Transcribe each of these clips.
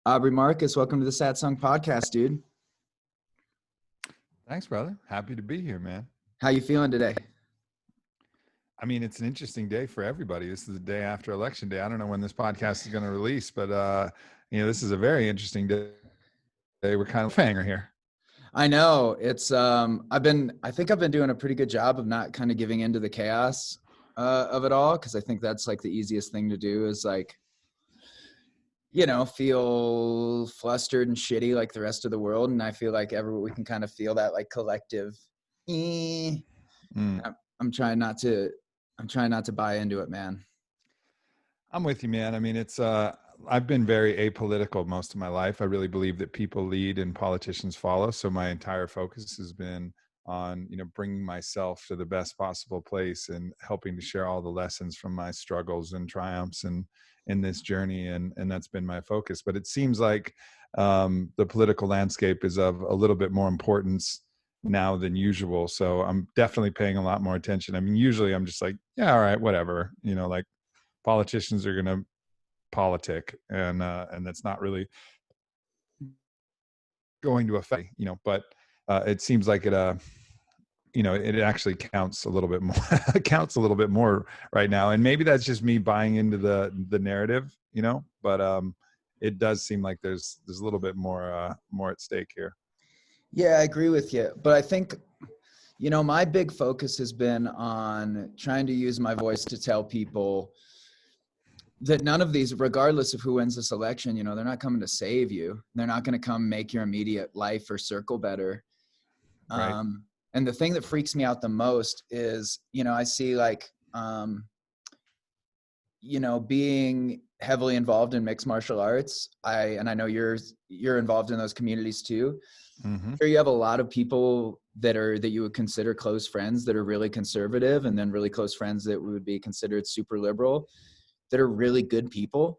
Aubrey Marcus, welcome to the Satsang podcast, dude. Thanks, brother. Happy to be here, man. How you feeling today? I mean, it's an interesting day for everybody. This is the day after election day. I don't know when this podcast is going to release, but this is a very interesting day. We're kind of hanger here. I know it's I think I've been doing a pretty good job of not kind of giving into the chaos of it all, because I think that's like the easiest thing to do is like, feel flustered and shitty like the rest of the world. And I feel like we can kind of feel that like collective I'm trying not to buy into it, man. I'm with you, man. I mean, I've been very apolitical most of my life. I really believe that people lead and politicians follow. So my entire focus has been on, bringing myself to the best possible place and helping to share all the lessons from my struggles and triumphs and in this journey. And that's been my focus. But it seems like the political landscape is of a little bit more importance now than usual. So I'm definitely paying a lot more attention. I mean, usually I'm just like, yeah, all right, whatever, like politicians are going to politic and that's not really going to affect, but it seems like it actually counts a little bit more, counts a little bit more right now. And maybe that's just me buying into the narrative, but it does seem like there's a little bit more at stake here. Yeah, I agree with you. But I think, my big focus has been on trying to use my voice to tell people that none of these, regardless of who wins this election, they're not coming to save you. They're not going to come make your immediate life or circle better. Right. And the thing that freaks me out the most is, I see like, being heavily involved in mixed martial arts. I know you're involved in those communities too. Mm-hmm. Here you have a lot of people that you would consider close friends that are really conservative, and then really close friends that would be considered super liberal, that are really good people.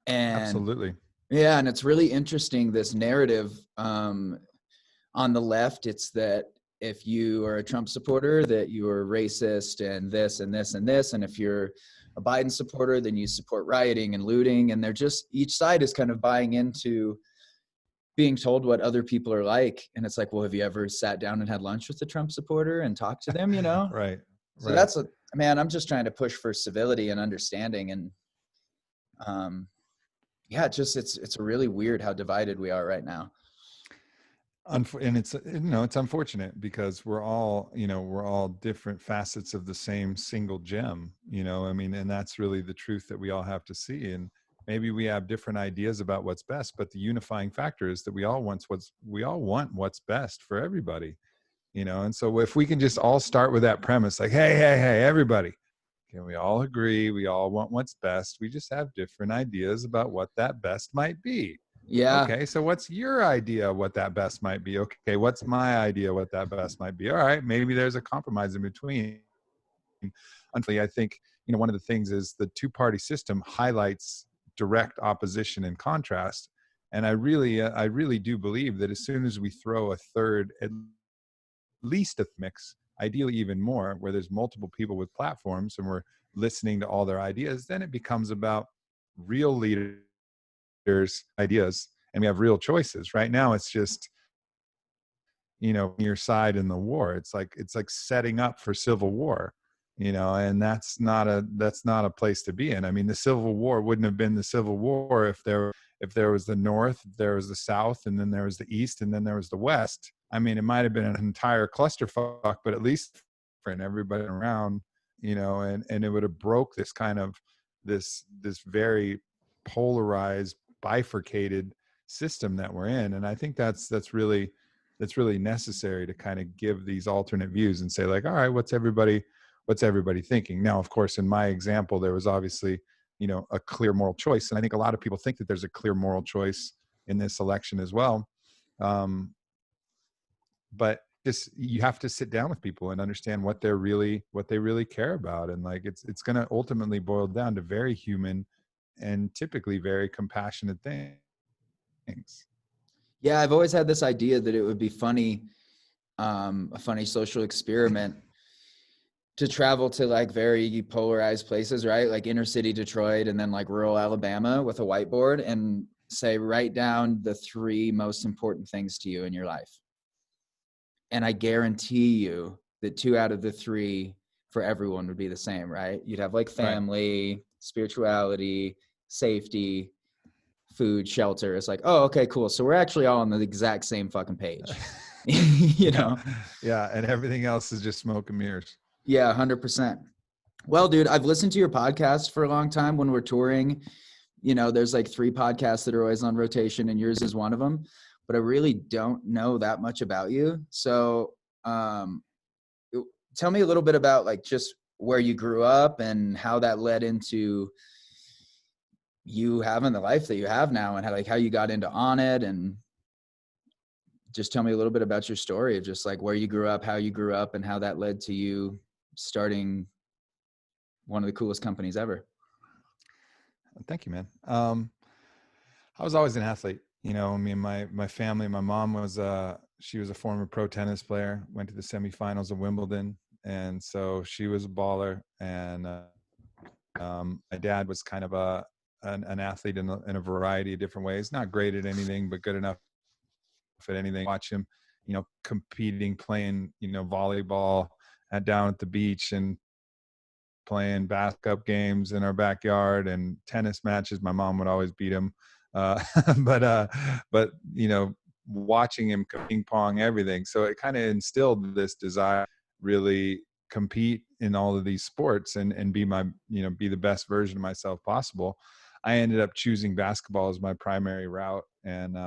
And absolutely. Yeah. And it's really interesting, this narrative on the left. It's that if you are a Trump supporter, that you are racist and this and this and this. And if you're a Biden supporter, then you support rioting and looting. And they're just, each side is kind of buying into being told what other people are like. And it's like, well, have you ever sat down and had lunch with a Trump supporter and talked to them, Right. So that's man, I'm just trying to push for civility and understanding. And it's really weird how divided we are right now. And it's unfortunate because we're all different facets of the same single gem, I mean, and that's really the truth that we all have to see. And maybe we have different ideas about what's best, but the unifying factor is that we all want what's best for everybody, and so if we can just all start with that premise, like, hey, everybody, can we all agree we all want what's best? We just have different ideas about what that best might be. Yeah. Okay, so what's your idea of what that best might be? Okay, what's my idea what that best might be? All right, maybe there's a compromise in between. Unfortunately, I think, one of the things is the two-party system highlights direct opposition and contrast. And I really do believe that as soon as we throw a third, at least a mix, ideally even more, where there's multiple people with platforms and we're listening to all their ideas, then it becomes about real leaders' ideas, and we have real choices. Right now it's just, your side in the war. It's like setting up for civil war, and that's not a place to be in. I mean, the Civil War wouldn't have been the Civil War if there was the North, if there was the South, and then there was the East, and then there was the West. I mean, it might have been an entire clusterfuck, but at least for everybody around, and it would have broke this kind of this very polarized, bifurcated system that we're in. And I think that's really necessary to kind of give these alternate views and say, like, all right, what's everybody thinking? Now, of course, in my example, there was obviously, a clear moral choice. And I think a lot of people think that there's a clear moral choice in this election as well. But just, you have to sit down with people and understand what they really care about. And like, it's going to ultimately boil down to very human and typically very compassionate things. Yeah, I've always had this idea that it would be funny, a funny social experiment to travel to like very polarized places, right? Like inner city Detroit and then like rural Alabama with a whiteboard and say, write down the 3 most important things to you in your life. And I guarantee you that 2 out of the 3 for everyone would be the same, right? You'd have like family, right, spirituality, safety, food, shelter. It's like, oh, okay, cool. So we're actually all on the exact same fucking page, you know? Yeah. And everything else is just smoke and mirrors. Yeah, 100%. Well, dude, I've listened to your podcast for a long time when we're touring. You know, there's like 3 podcasts that are always on rotation and yours is one of them, but I really don't know that much about you. So, tell me a little bit about like just where you grew up and how that led into you having the life that you have now, and how you got into On It, and just tell me a little bit about your story of just like where you grew up, how you grew up, and how that led to you starting one of the coolest companies ever. Thank you, man. I was always an athlete. You know, I mean, my family, my mom was she was a former pro tennis player, went to the semifinals of Wimbledon. And so she was a baller. And my dad was kind of an athlete in a variety of different ways, not great at anything, but good enough at anything. Watch him, you know, competing, playing, you know, volleyball down at the beach, and playing basketball games in our backyard, and tennis matches. My mom would always beat him. But, you know, watching him ping pong, everything. So it kind of instilled this desire really compete in all of these sports and be be the best version of myself possible. I ended up choosing basketball as my primary route. And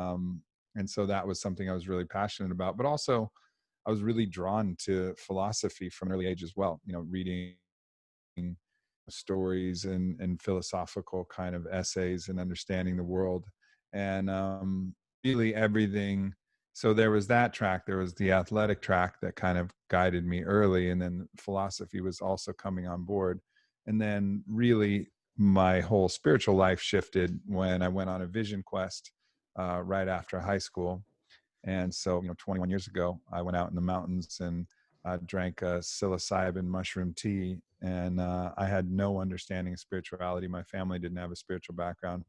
so that was something I was really passionate about, but also I was really drawn to philosophy from an early age as well, you know, reading stories and philosophical kind of essays and understanding the world, and really everything. So there was that track, there was the athletic track that kind of guided me early, and then philosophy was also coming on board. And then really my whole spiritual life shifted when I went on a vision quest right after high school. And so, you know, 21 years ago, I went out in the mountains and drank a psilocybin mushroom tea. And I had no understanding of spirituality. My family didn't have a spiritual background.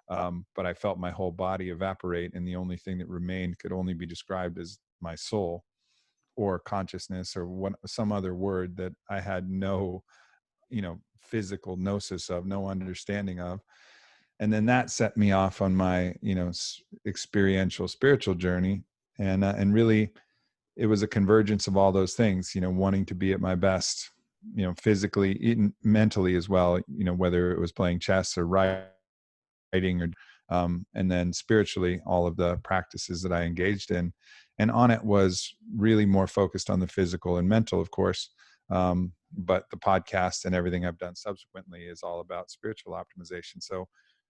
But I felt my whole body evaporate. And the only thing that remained could only be described as my soul or consciousness, or some other word that I had no, you know, physical gnosis of, no understanding of. And then that set me off on my, you know, experiential spiritual journey. And really it was a convergence of all those things, you know, wanting to be at my best, you know, physically, even mentally as well, you know, whether it was playing chess or writing or and then spiritually, all of the practices that I engaged in. And On It was really more focused on the physical and mental, of course. But the podcast and everything I've done subsequently is all about spiritual optimization. So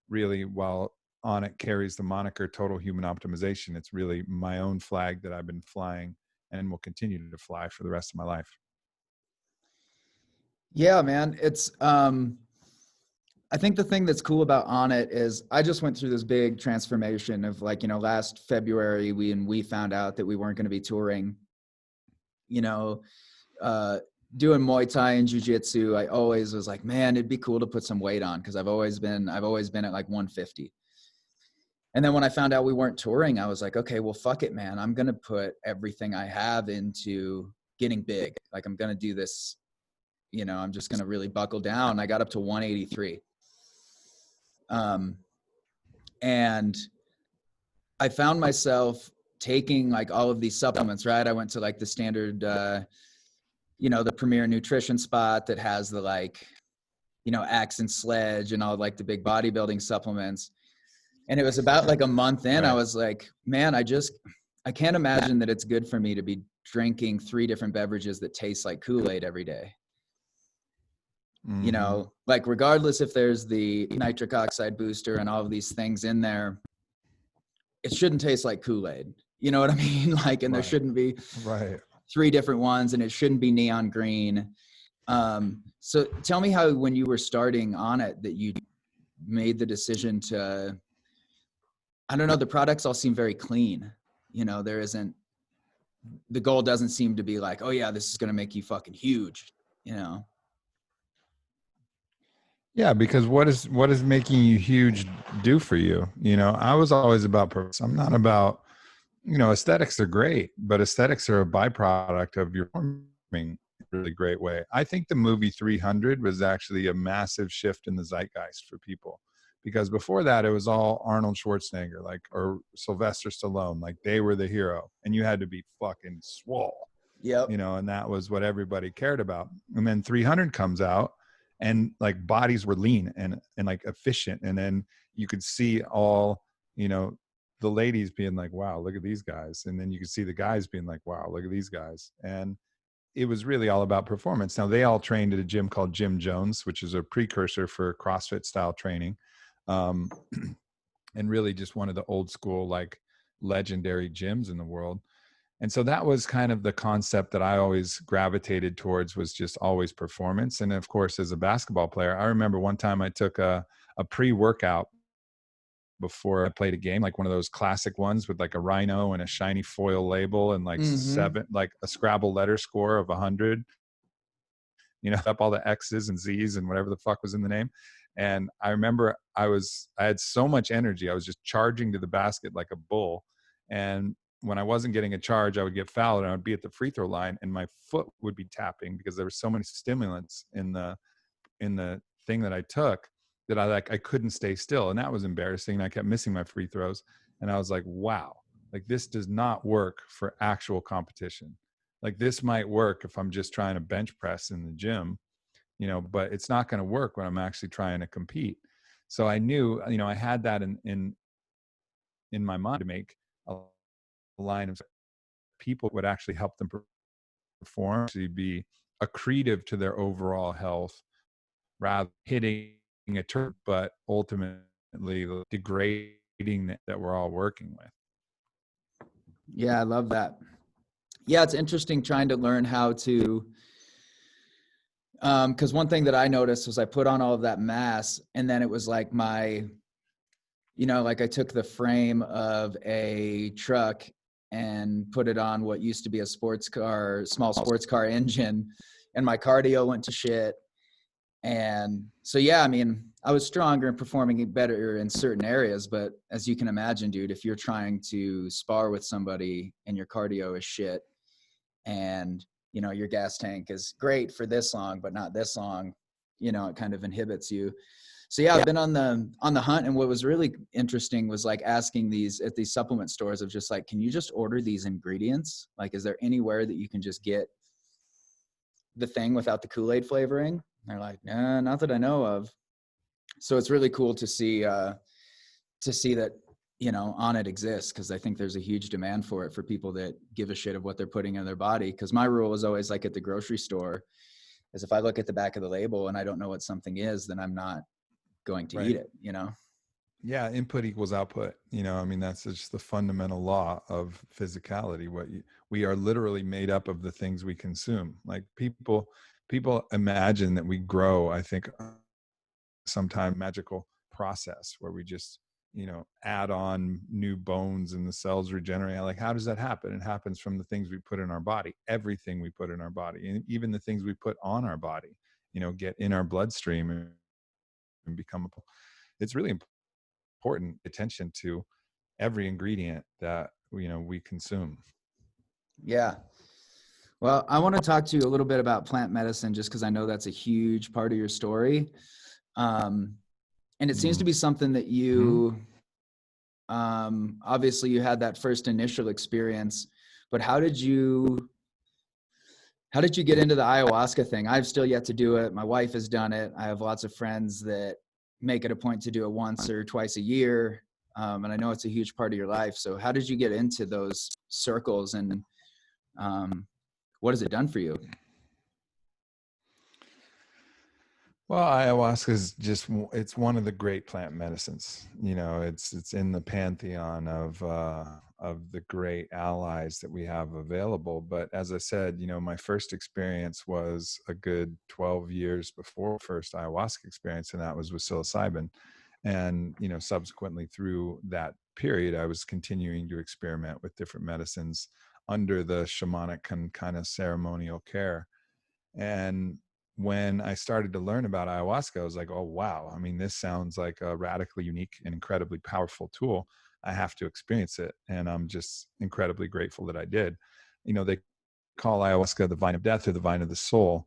really, while On It carries the moniker Total Human Optimization, it's really my own flag that I've been flying and will continue to fly for the rest of my life. Yeah, man. It's I think the thing that's cool about On It is I just went through this big transformation of like, you know, last February we found out that we weren't going to be touring, you know, doing Muay Thai and Jiu-Jitsu. I always was like, man, it'd be cool to put some weight on, because I've always been at like 150. And then when I found out we weren't touring, I was like, okay, well, fuck it, man. I'm going to put everything I have into getting big. Like, I'm going to do this, you know, I'm just going to really buckle down. I got up to 183. And I found myself taking like all of these supplements, right? I went to like the standard, you know, the Premier Nutrition spot that has the like, you know, Axe and Sledge and all like the big bodybuilding supplements. And it was about like a month in, I was like, man, I can't imagine that it's good for me to be drinking 3 different beverages that taste like Kool-Aid every day. Mm-hmm. You know, like regardless if there's the nitric oxide booster and all of these things in there, it shouldn't taste like Kool-Aid. You know what I mean? Like, and there shouldn't be 3 different ones, and it shouldn't be neon green. So tell me how, when you were starting On It, that you made the decision to, I don't know, the products all seem very clean. You know, the goal doesn't seem to be like, oh yeah, this is going to make you fucking huge, you know? Yeah, because what is making you huge do for you? You know, I was always about purpose. I'm not about, you know, aesthetics are great, but aesthetics are a byproduct of your forming in a really great way. I think the movie 300 was actually a massive shift in the zeitgeist for people, because before that it was all Arnold Schwarzenegger, like, or Sylvester Stallone, like they were the hero, and you had to be fucking swole, Yep. you know, and that was what everybody cared about. And then 300 comes out, and like bodies were lean and like efficient, and then you could see all, you know, the ladies being like, wow, look at these guys, and then you could see the guys being like, wow, look at these guys. And it was really all about performance. Now they all trained at a gym called Jim Jones, which is a precursor for CrossFit style training, um, and really just one of the old school, like, legendary gyms in the world. And so that was kind of the concept that I always gravitated towards, was just always performance. And of course, as a basketball player, I remember one time I took a pre-workout before I played a game, like one of those classic ones with like a rhino and a shiny foil label and like Mm-hmm. like a Scrabble letter score of 100, you know, up all the X's and Z's and whatever the fuck was in the name. And I remember I had so much energy. I was just charging to the basket like a bull. And when I wasn't getting a charge, I would get fouled and I would be at the free throw line and my foot would be tapping because there were so many stimulants in the thing that I took, that I couldn't stay still. And that was embarrassing. And I kept missing my free throws. And I was like, wow, like this does not work for actual competition. Like this might work if I'm just trying to bench press in the gym, you know, but it's not going to work when I'm actually trying to compete. So I knew, you know, I had that in my mind to make a line of people would actually help them perform, to be accretive to their overall health, rather than hitting a turn, but ultimately degrading that we're all working with. Yeah, I love that. Yeah, it's interesting trying to learn how to, because one thing that I noticed was I put on all of that mass, and then it was like my, you know, like I took the frame of a truck and put it on what used to be a small sports car engine, and my cardio went to shit. And so, yeah, I mean, I was stronger and performing better in certain areas, but as you can imagine, dude, if you're trying to spar with somebody and your cardio is shit, and, you know, your gas tank is great for this long, but not this long, you know, it kind of inhibits you. So yeah, I've been on the hunt, and what was really interesting was like asking these at these supplement stores of just like, can you just order these ingredients? Like, is there anywhere that you can just get the thing without the Kool-Aid flavoring? And they're like, nah, not that I know of. So it's really cool to see that, you know, on it exists, because I think there's a huge demand for it for people that give a shit of what they're putting in their body. Because my rule is always like at the grocery store is if I look at the back of the label and I don't know what something is, then I'm not going to Right. eat it, you know? Yeah, input equals output. You know, I mean, that's just the fundamental law of physicality. We are literally made up of the things we consume. Like people imagine that we grow, I think, sometime magical process where we just, you know, add on new bones and the cells regenerate. Like, how does that happen? It happens from the things we put in our body, everything we put in our body, and even the things we put on our body, you know, get in our bloodstream and become it's really important attention to every ingredient that, you know, we consume. Yeah. Well, I want to talk to you a little bit about plant medicine, just because I know that's a huge part of your story. Um, and it seems to be something that Mm-hmm. you, obviously you had that first initial experience, but how did you get into the ayahuasca thing? I've still yet to do it. My wife has done it. I have lots of friends that make it a point to do it once or twice a year. And I know it's a huge part of your life. So how did you get into those circles, and what has it done for you? Well, ayahuasca is just, it's one of the great plant medicines. You know, it's in the pantheon of the great allies that we have available. But as I said, you know, my first experience was a good 12 years before first ayahuasca experience, and that was with psilocybin. And, you know, subsequently through that period, I was continuing to experiment with different medicines under the shamanic kind of ceremonial care. And when I started to learn about ayahuasca, I was like, oh, wow. I mean, this sounds like a radically unique and incredibly powerful tool. I have to experience it. And I'm just incredibly grateful that I did. They call ayahuasca the vine of death or the vine of the soul,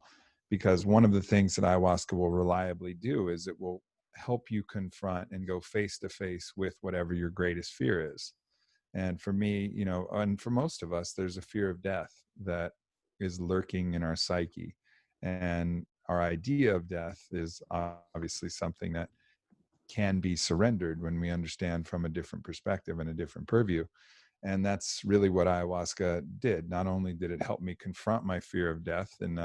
because one of the things that ayahuasca will reliably do is it will help you confront and go face to face with whatever your greatest fear is. And for me, and for most of us, there's a fear of death that is lurking in our psyche. And our idea of death is obviously something that can be surrendered when we understand from a different perspective and a different purview. And that's really what ayahuasca did. Not only did it help me confront my fear of death and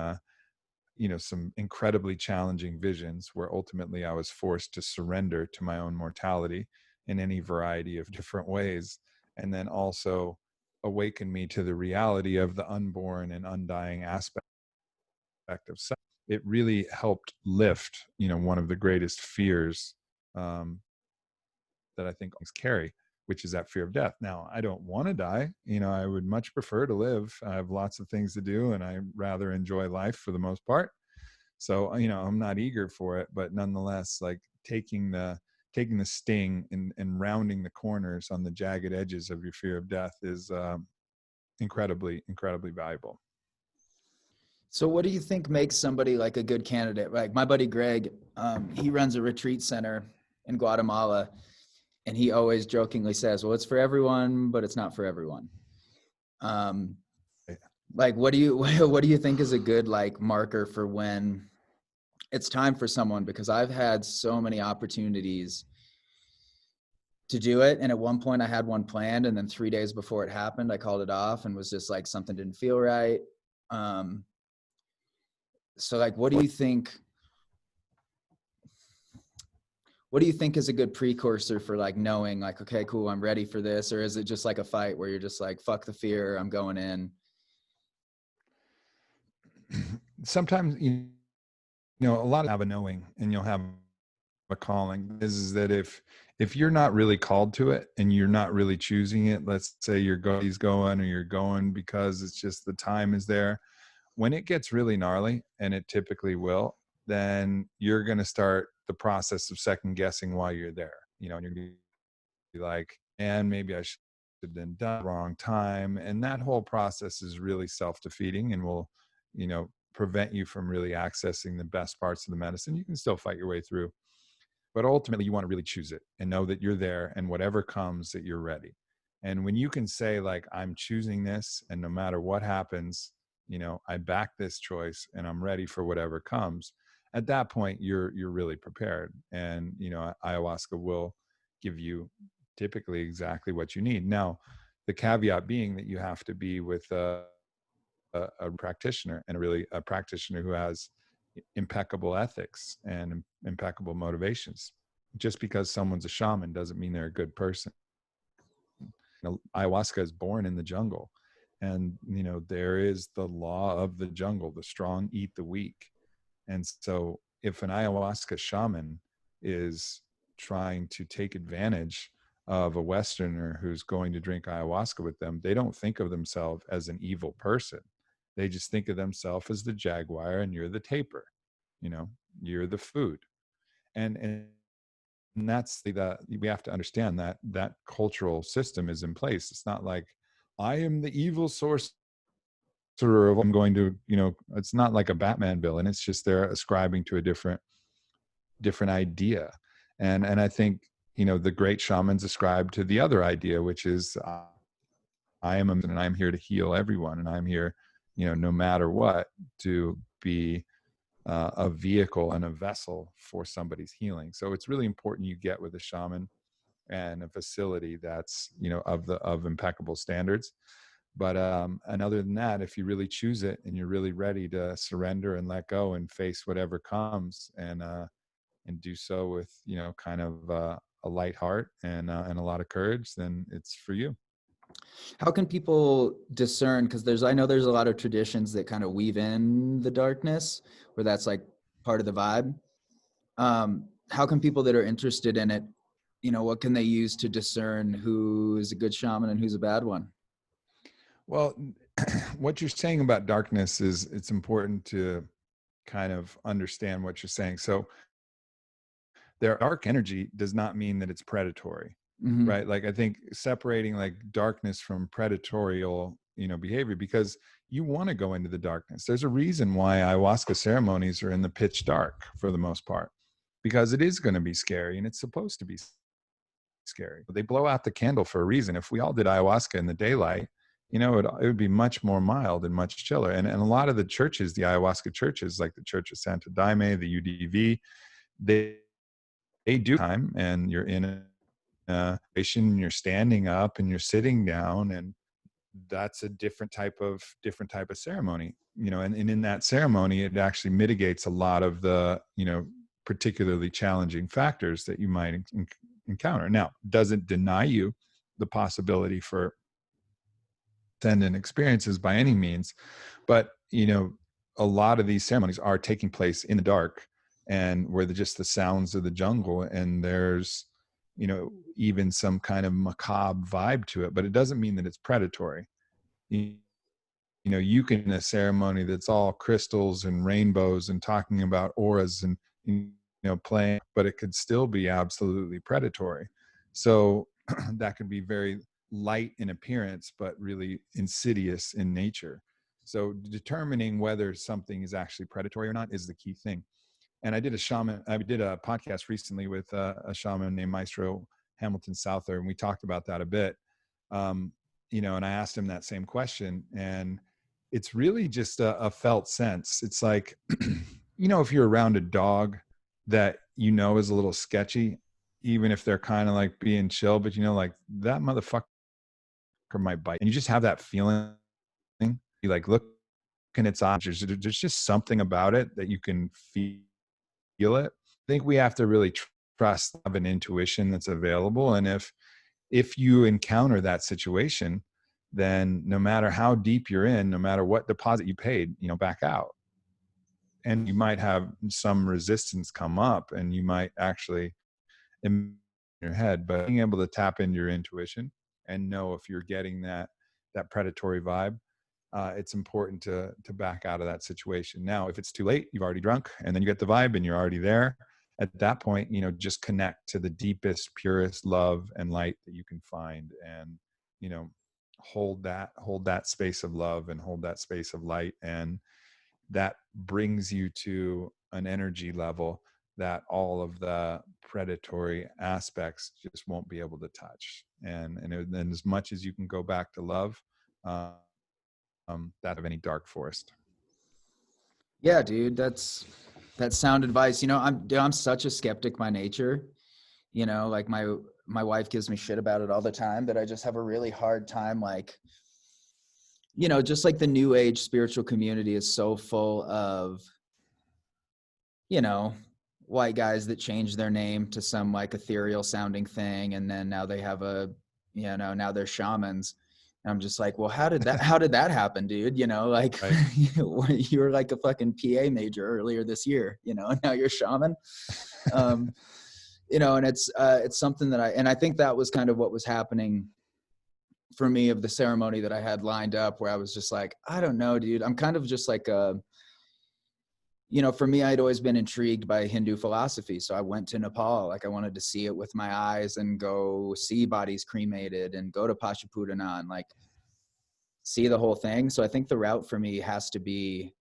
some incredibly challenging visions where ultimately I was forced to surrender to my own mortality in any variety of different ways, and then also awaken me to the reality of the unborn and undying aspect of self. It really helped lift, one of the greatest fears um, that I think things carry, which is that fear of death. Now, I don't want to die. I would much prefer to live. I have lots of things to do, and I rather enjoy life for the most part. So, I'm not eager for it, but nonetheless, like taking the sting and rounding the corners on the jagged edges of your fear of death is incredibly, incredibly valuable. So what do you think makes somebody like a good candidate? Like my buddy Greg, he runs a retreat center in Guatemala, and he always jokingly says, well, it's for everyone, but it's not for everyone. Like, what do you think is a good like marker for when it's time for someone? Because I've had so many opportunities to do it. And at one point I had one planned, and then 3 days before it happened, I called it off and was just like, something didn't feel right. So like, what do you think is a good precursor for like knowing like, okay, cool, I'm ready for this? Or is it just like a fight where you're just like, fuck the fear, I'm going in? Sometimes, a lot of have a knowing and you'll have a calling. Is that if you're not really called to it and you're not really choosing it, let's say he's going, or you're going because it's just the time is there, when it gets really gnarly, and it typically will, then you're going to start the process of second guessing why you're there. And you're going to be like, and maybe I should have been done wrong time. And that whole process is really self-defeating and will, prevent you from really accessing the best parts of the medicine. You can still fight your way through, but ultimately you want to really choose it and know that you're there, and whatever comes, that you're ready. And when you can say like, I'm choosing this, and no matter what happens, I back this choice and I'm ready for whatever comes, at that point you're really prepared. And ayahuasca will give you typically exactly what you need. Now, the caveat being that you have to be with a practitioner, and a practitioner who has impeccable ethics and impeccable motivations. Just because someone's a shaman doesn't mean they're a good person. Ayahuasca is born in the jungle, and there is the law of the jungle: the strong eat the weak. And so if an ayahuasca shaman is trying to take advantage of a Westerner who's going to drink ayahuasca with them, they don't think of themselves as an evil person. They just think of themselves as the jaguar, and you're the tapir. You're the food. And that's we have to understand that cultural system is in place. It's not like I am the evil sorcerer of, I'm going to, it's not like a Batman villain. It's just they're ascribing to a different idea. And I think, the great shamans ascribe to the other idea, which is I am and I'm here to heal everyone. And I'm here, no matter what, to be a vehicle and a vessel for somebody's healing. So it's really important you get with a shaman and a facility that's, of impeccable standards. But and other than that, if you really choose it and you're really ready to surrender and let go and face whatever comes, and do so with, kind of a light heart and a lot of courage, then it's for you. How can people discern? Because I know there's a lot of traditions that kind of weave in the darkness, where that's like part of the vibe. How can people that are interested in it, what can they use to discern who is a good shaman and who's a bad one? Well, what you're saying about darkness is, it's important to kind of understand what you're saying. So their dark energy does not mean that it's predatory, Mm-hmm. right? Like I think separating like darkness from predatorial, behavior, because you want to go into the darkness. There's a reason why ayahuasca ceremonies are in the pitch dark for the most part, because it is going to be scary and it's supposed to be scary. But they blow out the candle for a reason. If we all did ayahuasca in the daylight, it would be much more mild and much chiller. And a lot of the churches, the ayahuasca churches, like the Church of Santa Daime, the UDV, they do time, and you're in a position, you're standing up and you're sitting down, and that's a different type of ceremony, and in that ceremony, it actually mitigates a lot of the, particularly challenging factors that you might encounter. Now, doesn't deny you the possibility for ascendant experiences by any means, but a lot of these ceremonies are taking place in the dark, and where just the sounds of the jungle, and there's even some kind of macabre vibe to it, but it doesn't mean that it's predatory. You can, in a ceremony that's all crystals and rainbows and talking about auras and playing, but it could still be absolutely predatory. So that could be very light in appearance but really insidious in nature. So determining whether something is actually predatory or not is the key thing. And I did a podcast recently with a shaman named Maestro Hamilton Souther, and we talked about that a bit. And I asked him that same question, and it's really just a felt sense. It's like, if you're around a dog that is a little sketchy, even if they're kind of like being chill, but like that motherfucker might bite, and you just have that feeling. You like look in its eyes. There's just something about it that you can feel it. I think we have to really trust, have an intuition that's available, and if you encounter that situation, then no matter how deep you're in, no matter what deposit you paid, back out. And you might have some resistance come up, and you might actually in your head, but being able to tap into your intuition and know if you're getting that predatory vibe, it's important to back out of that situation. Now, if it's too late, you've already drunk, and then you get the vibe and you're already there. At that point, just connect to the deepest, purest love and light that you can find, and hold that space of love and hold that space of light, and that brings you to an energy level that all of the predatory aspects just won't be able to touch. And as much as you can go back to love, that of any dark forest. Yeah, dude, that's sound advice. I'm such a skeptic by nature. Like my wife gives me shit about it all the time, but I just have a really hard time, like, just like the new age spiritual community is so full of, white guys that change their name to some like ethereal sounding thing, and then now they have now they're shamans. And I'm just like, well, how did that happen, dude? Like, Right. you were like a fucking PA major earlier this year, and now you're a shaman. And it's something that I think that was kind of what was happening for me of the ceremony that I had lined up, where I was just like, I don't know, dude. I'm kind of just like for me, I'd always been intrigued by Hindu philosophy. So I went to Nepal. Like, I wanted to see it with my eyes and go see bodies cremated and go to Pashuputanan, like see the whole thing. So I think the route for me has to be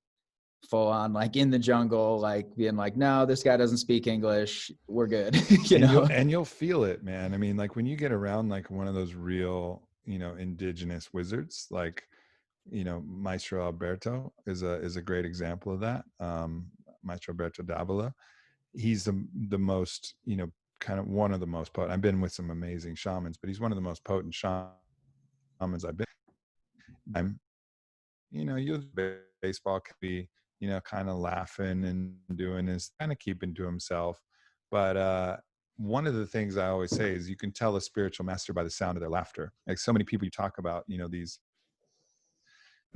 full on, like in the jungle, like being like, no, this guy doesn't speak English, we're good. You'll feel it, man. I mean, like when you get around like one of those real, indigenous wizards, like, Maestro Alberto is a great example of that. Maestro Alberto Davila, he's the most, kind of one of the most potent. I've been with some amazing shamans, but he's one of the most potent shamans I've been. You baseball could be, kind of laughing and doing his, kind of keeping to himself. But one of the things I always say is you can tell a spiritual master by the sound of their laughter. Like so many people you talk about, these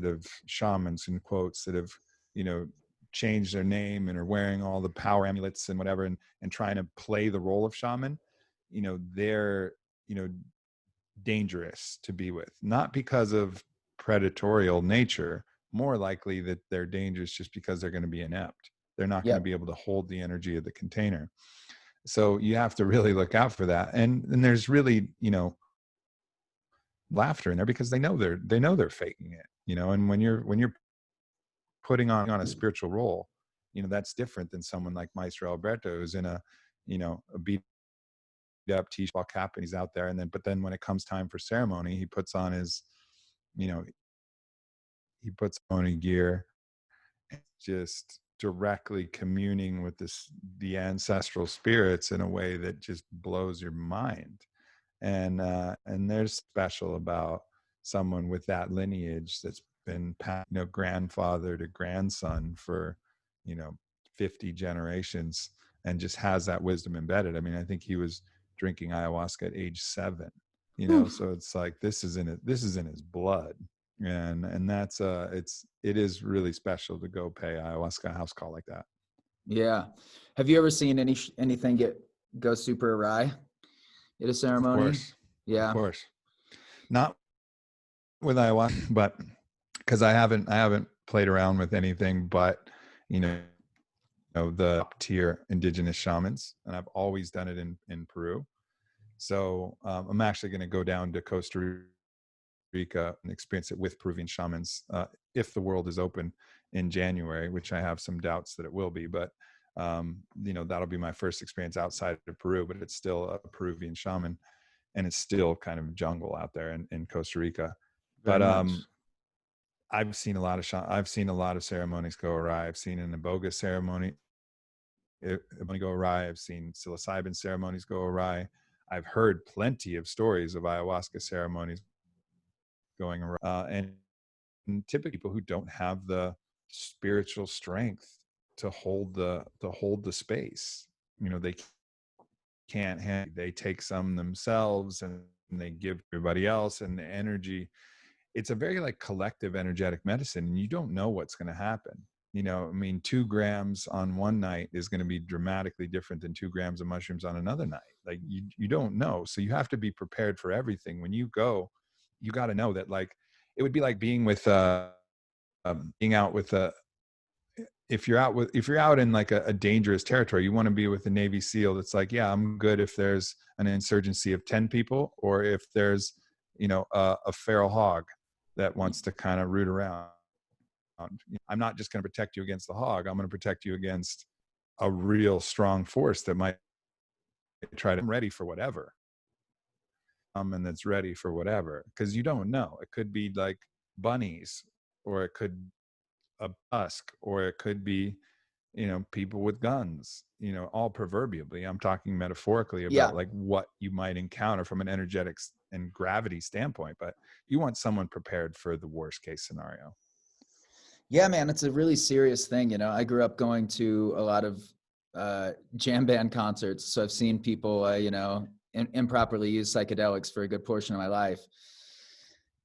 of shamans in quotes that have, changed their name and are wearing all the power amulets and whatever, and trying to play the role of shaman, they're, dangerous to be with, not because of predatorial nature, more likely that they're dangerous just because they're going to be inept. They're not going to Yep. be able to hold the energy of the container. So you have to really look out for that. And there's really, laughter in there because they know they're faking it, and when you're putting on a spiritual role, that's different than someone like Maestro Alberto, who's in a beat up t-shirt cap, and he's out there, but then when it comes time for ceremony, he puts on his, he puts on gear, just directly communing with the ancestral spirits in a way that just blows your mind. And there's special about someone with that lineage that's been passed, grandfather to grandson for 50 generations, and just has that wisdom embedded. I mean, I think he was drinking ayahuasca at age 7, so it's like this is in his blood. And that's it is really special to go pay ayahuasca house call like that. Yeah. Have you ever seen anything go super awry at a ceremony? Of course. Not with ayahuasca, but because I haven't played around with anything but the top tier indigenous shamans, and I've always done it in Peru. So I'm actually going to go down to Costa Rica and experience it with Peruvian shamans if the world is open in January, which I have some doubts that it will be. But that'll be my first experience outside of Peru, but it's still a Peruvian shaman, and it's still kind of jungle out there in Costa Rica. Very But much. I've seen a lot of ceremonies go awry. I've seen an iboga ceremony go awry. I've seen psilocybin ceremonies go awry. I've heard plenty of stories of ayahuasca ceremonies going awry, and typically people who don't have the spiritual strength to hold the space. They can't they take some themselves and they give everybody else, and the energy, it's a very like collective energetic medicine, and you don't know what's going to happen. I mean, 2 grams on one night is going to be dramatically different than 2 grams of mushrooms on another night. Like you don't know. So you have to be prepared for everything. When you go, you got to know that, like, it would be like being with, being out with if you're out in like a dangerous territory, you want to be with a Navy SEAL that's like, yeah, I'm good if there's an insurgency of 10 people, or if there's, a feral hog that wants to kind of root around. I'm not just going to protect you against the hog. I'm going to protect you against a real strong force that might try to. I'm ready for whatever. And that's ready for whatever, because you don't know. It could be like bunnies, or it could a tusk, or it could be, people with guns, all proverbially. I'm talking metaphorically about Yeah. like what you might encounter from an energetics and gravity standpoint, but you want someone prepared for the worst case scenario. Yeah, man, it's a really serious thing. I grew up going to a lot of jam band concerts. So I've seen people, improperly use psychedelics for a good portion of my life.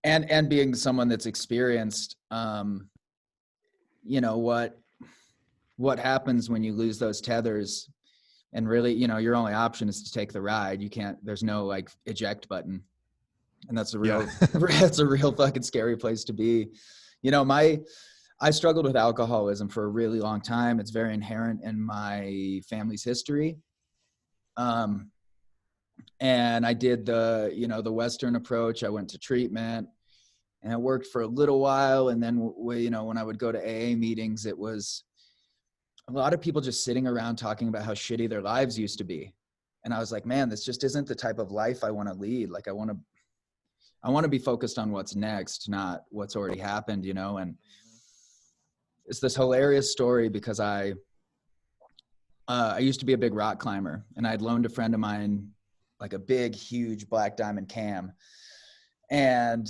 And being someone that's experienced, what happens when you lose those tethers, and really, your only option is to take the ride. There's no like eject button. And that's that's a real fucking scary place to be. I struggled with alcoholism for a really long time. It's very inherent in my family's history. And I did the Western approach. I went to treatment, and it worked for a little while. And then, when I would go to AA meetings, it was a lot of people just sitting around talking about how shitty their lives used to be. And I was like, man, this just isn't the type of life I want to lead. Like, I want to be focused on what's next, not what's already happened, and it's this hilarious story because I used to be a big rock climber, and I'd loaned a friend of mine like a big, huge black diamond cam, and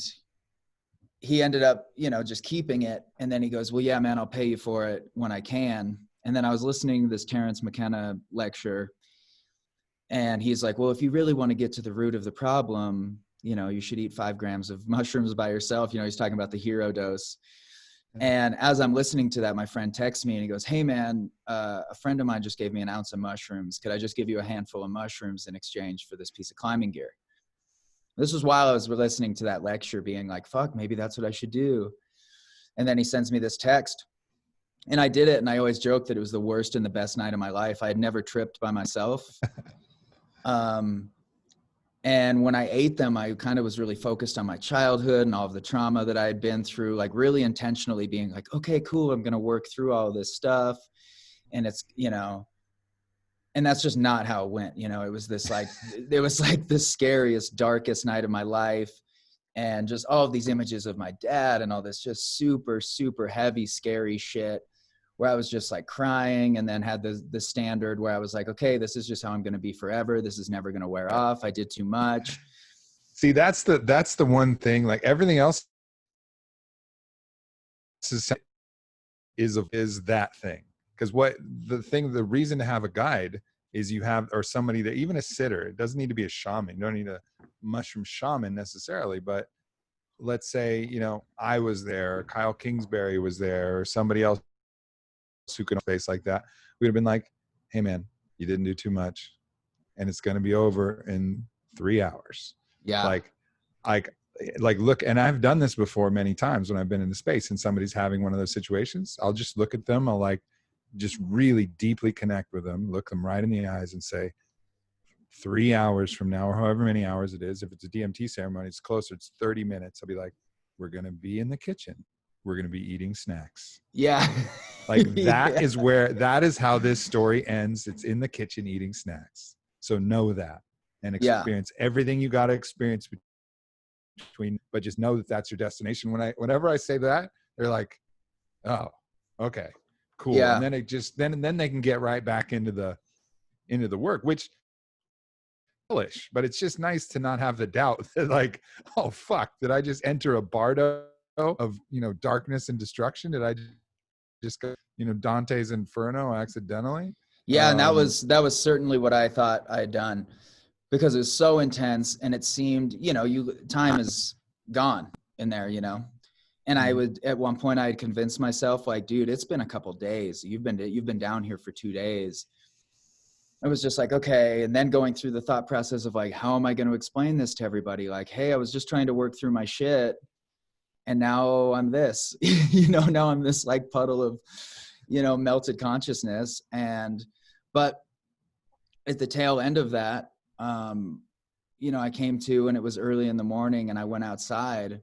he ended up, just keeping it. And then he goes, well, yeah, man, I'll pay you for it when I can. And then I was listening to this Terrence McKenna lecture, and he's like, well, if you really want to get to the root of the problem, you should eat 5 grams of mushrooms by yourself. He's talking about the hero dose. And as I'm listening to that, my friend texts me and he goes, hey man, a friend of mine just gave me an ounce of mushrooms. Could I just give you a handful of mushrooms in exchange for this piece of climbing gear? This was while I was listening to that lecture, being like, fuck, maybe that's what I should do. And then he sends me this text, And I did it, and I always joked that it was the worst and the best night of my life. I had never tripped by myself. And when I ate them, I kind of was really focused on my childhood and all of the trauma that I had been through, like really intentionally being like, okay, cool, I'm going to work through all this stuff. And it's, you know, and that's just not how it went. You know, it was this like, it was like the scariest, darkest night of my life. And just all of these images of my dad and all this just super, super heavy, scary shit, where I was just like crying, and then had the standard where I was like, okay, this is just how I'm going to be forever. This is never going to wear off. I did too much. See, that's the one thing, like everything else is that thing. Because the reason to have a guide is you have, or somebody that, even a sitter, it doesn't need to be a shaman. You don't need a mushroom shaman necessarily, but let's say, you know, I was there, Kyle Kingsbury was there, or somebody else who could face like that. We'd have been like, hey man, you didn't do too much, and it's going to be over in 3 hours. Yeah. Like look, and I've done this before many times when I've been in the space and somebody's having one of those situations. I'll just look at them. I'll like just really deeply connect with them, look them right in the eyes and say, 3 hours from now, or however many hours it is, if it's a DMT ceremony, it's closer, it's 30 minutes. I'll be like, we're going to be in the kitchen. We're going to be eating snacks. Yeah. Like that is how this story ends. It's in the kitchen eating snacks. So know that and experience everything you got to experience between, but just know that that's your destination. Whenever I say that, they're like, oh, okay, cool. Yeah. And then it just, then they can get right back into the work, which, but it's just nice to not have the doubt that like, oh fuck, did I just enter a bardo of, you know, darkness and destruction? Did I just go, you know, Dante's Inferno accidentally? Yeah. And that was certainly what I thought I had done, because it was so intense, and it seemed, you know, time is gone in there, you know. And I would, at one point I had convinced myself like, dude, it's been a couple days. You've been down here for 2 days. I was just like, okay. And then going through the thought process of like, how am I going to explain this to everybody? Like, hey, I was just trying to work through my shit, and now I'm this, you know, now I'm this like puddle of, you know, melted consciousness. But at the tail end of that, you know, I came to, and it was early in the morning, and I went outside,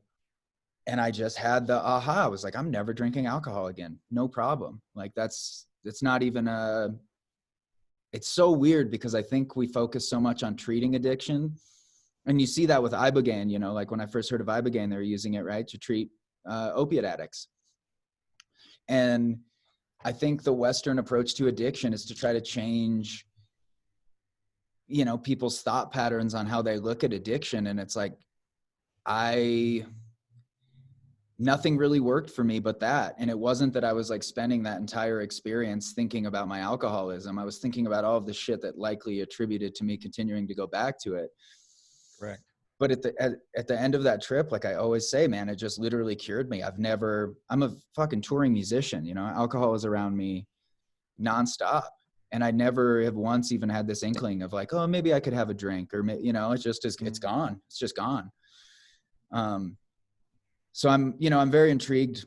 and I just had the aha. I was like, I'm never drinking alcohol again. No problem. Like it's not even it's so weird, because I think we focus so much on treating addiction. And you see that with Ibogaine, you know, like when I first heard of Ibogaine, they were using it, right, to treat opiate addicts. And I think the Western approach to addiction is to try to change, you know, people's thought patterns on how they look at addiction. And it's like, nothing really worked for me but that. And it wasn't that I was like spending that entire experience thinking about my alcoholism. I was thinking about all of the shit that likely attributed to me continuing to go back to it. Correct. But at the end of that trip, like I always say, man, it just literally cured me. I'm a fucking touring musician, you know, alcohol was around me nonstop. And I never have once even had this inkling of like, oh, maybe I could have a drink, or, you know, it's gone. It's just gone. So I'm very intrigued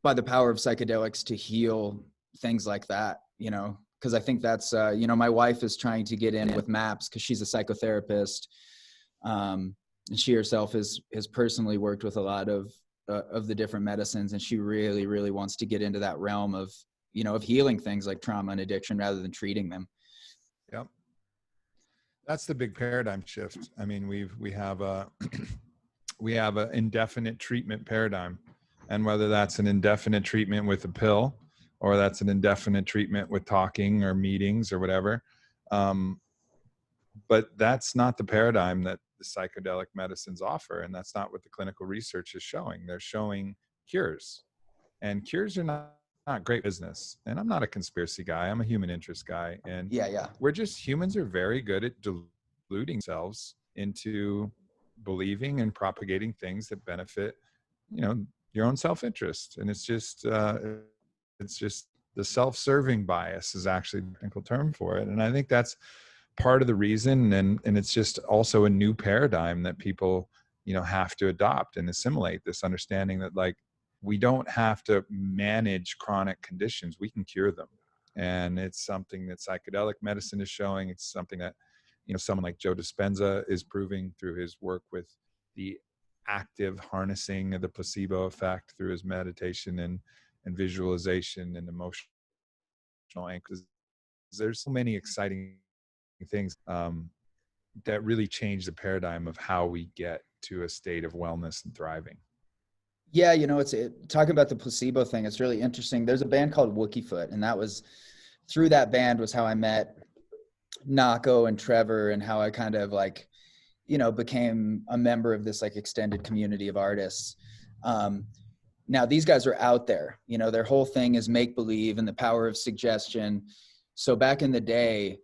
by the power of psychedelics to heal things like that, you know, because I think that's, you know, my wife is trying to get in with MAPS because she's a psychotherapist. And she herself has personally worked with a lot of the different medicines. And she really, really wants to get into that realm of, you know, of healing things like trauma and addiction rather than treating them. Yep. That's the big paradigm shift. I mean, we have a indefinite treatment paradigm, and whether that's an indefinite treatment with a pill, or that's an indefinite treatment with talking or meetings or whatever. But that's not the paradigm that the psychedelic medicines offer. And that's not what the clinical research is showing. They're showing cures, and cures are not great business. And I'm not a conspiracy guy. I'm a human interest guy. And humans are very good at deluding themselves into believing and propagating things that benefit, you know, your own self-interest. And it's just the self-serving bias is actually the technical term for it. And I think that's part of the reason. And it's just also a new paradigm that people, you know, have to adopt and assimilate, this understanding that like, we don't have to manage chronic conditions. We can cure them. And it's something that psychedelic medicine is showing. It's something that, someone like Joe Dispenza is proving through his work with the active harnessing of the placebo effect through his meditation and visualization and emotional anchors. There's so many exciting things that really change the paradigm of how we get to a state of wellness and thriving. Yeah, talking about the placebo thing, it's really interesting. There's a band called Wookiefoot, and that was through that band was how I met Nako and Trevor, and how I kind of like, became a member of this like extended community of artists. Now these guys are out there, their whole thing is make believe and the power of suggestion. So back in the day,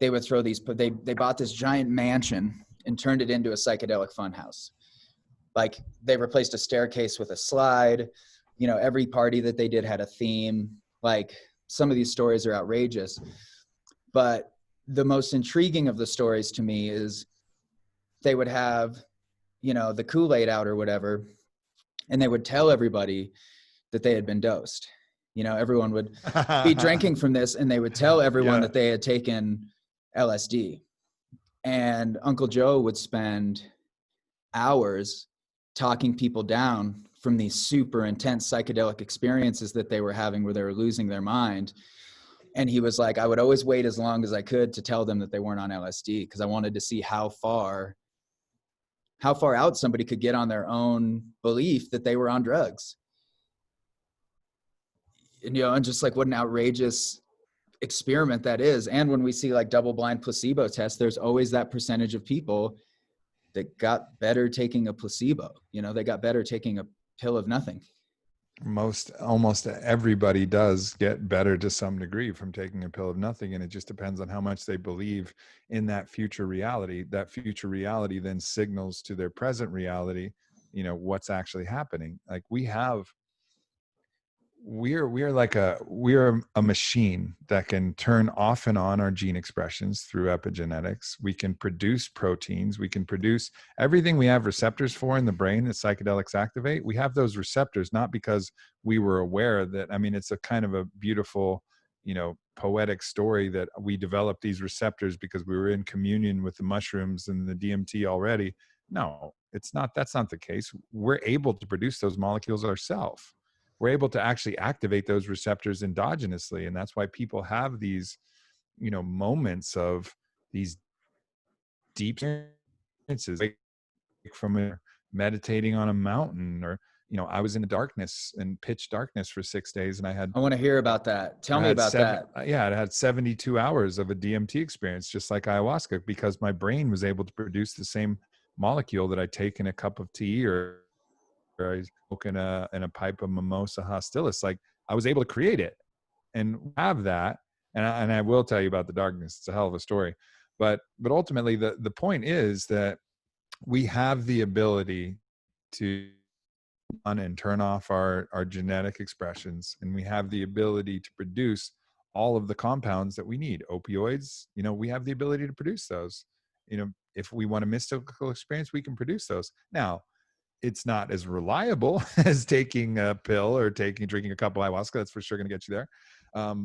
they would throw they bought this giant mansion and turned it into a psychedelic funhouse. Like they replaced a staircase with a slide. Every party that they did had a theme. Like some of these stories are outrageous, but the most intriguing of the stories to me is they would have, the Kool-Aid out or whatever, and they would tell everybody that they had been dosed. Everyone would be drinking from this, and they would tell everyone that they had taken LSD. And Uncle Joe would spend hours talking people down from these super intense psychedelic experiences that they were having where they were losing their mind. And he was like, I would always wait as long as I could to tell them that they weren't on LSD, because I wanted to see how far out somebody could get on their own belief that they were on drugs. And just like what an outrageous experiment that is. And when we see like double-blind placebo tests, there's always that percentage of people that got better taking a placebo. They got better taking a pill of nothing. Almost everybody does get better to some degree from taking a pill of nothing, and it just depends on how much they believe in that future reality. That future reality then signals to their present reality, what's actually happening. Like we're a machine that can turn off and on our gene expressions through epigenetics. We can produce proteins. We can produce everything we have receptors for in the brain that psychedelics activate. We have those receptors not because we were aware that, it's a kind of a beautiful, poetic story that we developed these receptors because we were in communion with the mushrooms and the DMT already. No, it's not. That's not the case. We're able to produce those molecules ourselves. We're able to actually activate those receptors endogenously. And that's why people have these, moments of these deep experiences, like from meditating on a mountain, or, I was in the darkness and pitch darkness for 6 days, and I want to hear about that. Tell me about that. Yeah, I had 72 hours of a DMT experience, just like ayahuasca, because my brain was able to produce the same molecule that I take in a cup of tea, or I smoke in a pipe of mimosa hostilis. Like I was able to create it and have that. And I will tell you about the darkness. It's a hell of a story. But ultimately the point is that we have the ability to on and turn off our genetic expressions, and we have the ability to produce all of the compounds that we need. Opioids, we have the ability to produce those. If we want a mystical experience, we can produce those. Now, it's not as reliable as taking a pill or drinking a cup of ayahuasca. That's for sure going to get you there.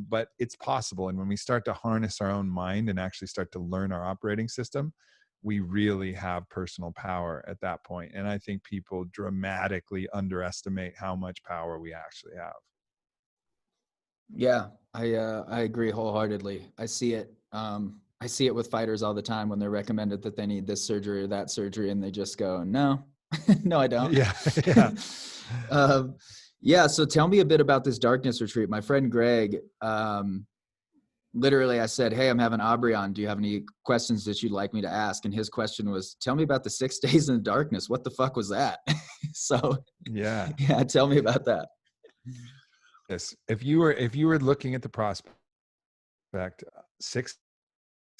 But it's possible. And when we start to harness our own mind and actually start to learn our operating system, we really have personal power at that point. And I think people dramatically underestimate how much power we actually have. Yeah, I agree wholeheartedly. I see it. I see it with fighters all the time when they're recommended that they need this surgery or that surgery, and they just go, no, no, I don't. Yeah. Yeah. So tell me a bit about this darkness retreat. My friend Greg, literally I said, hey, I'm having Aubrey on. Do you have any questions that you'd like me to ask? And his question was, tell me about the 6 days in the darkness. What the fuck was that? So yeah, tell me about that. Yes. If you were looking at the prospect, 6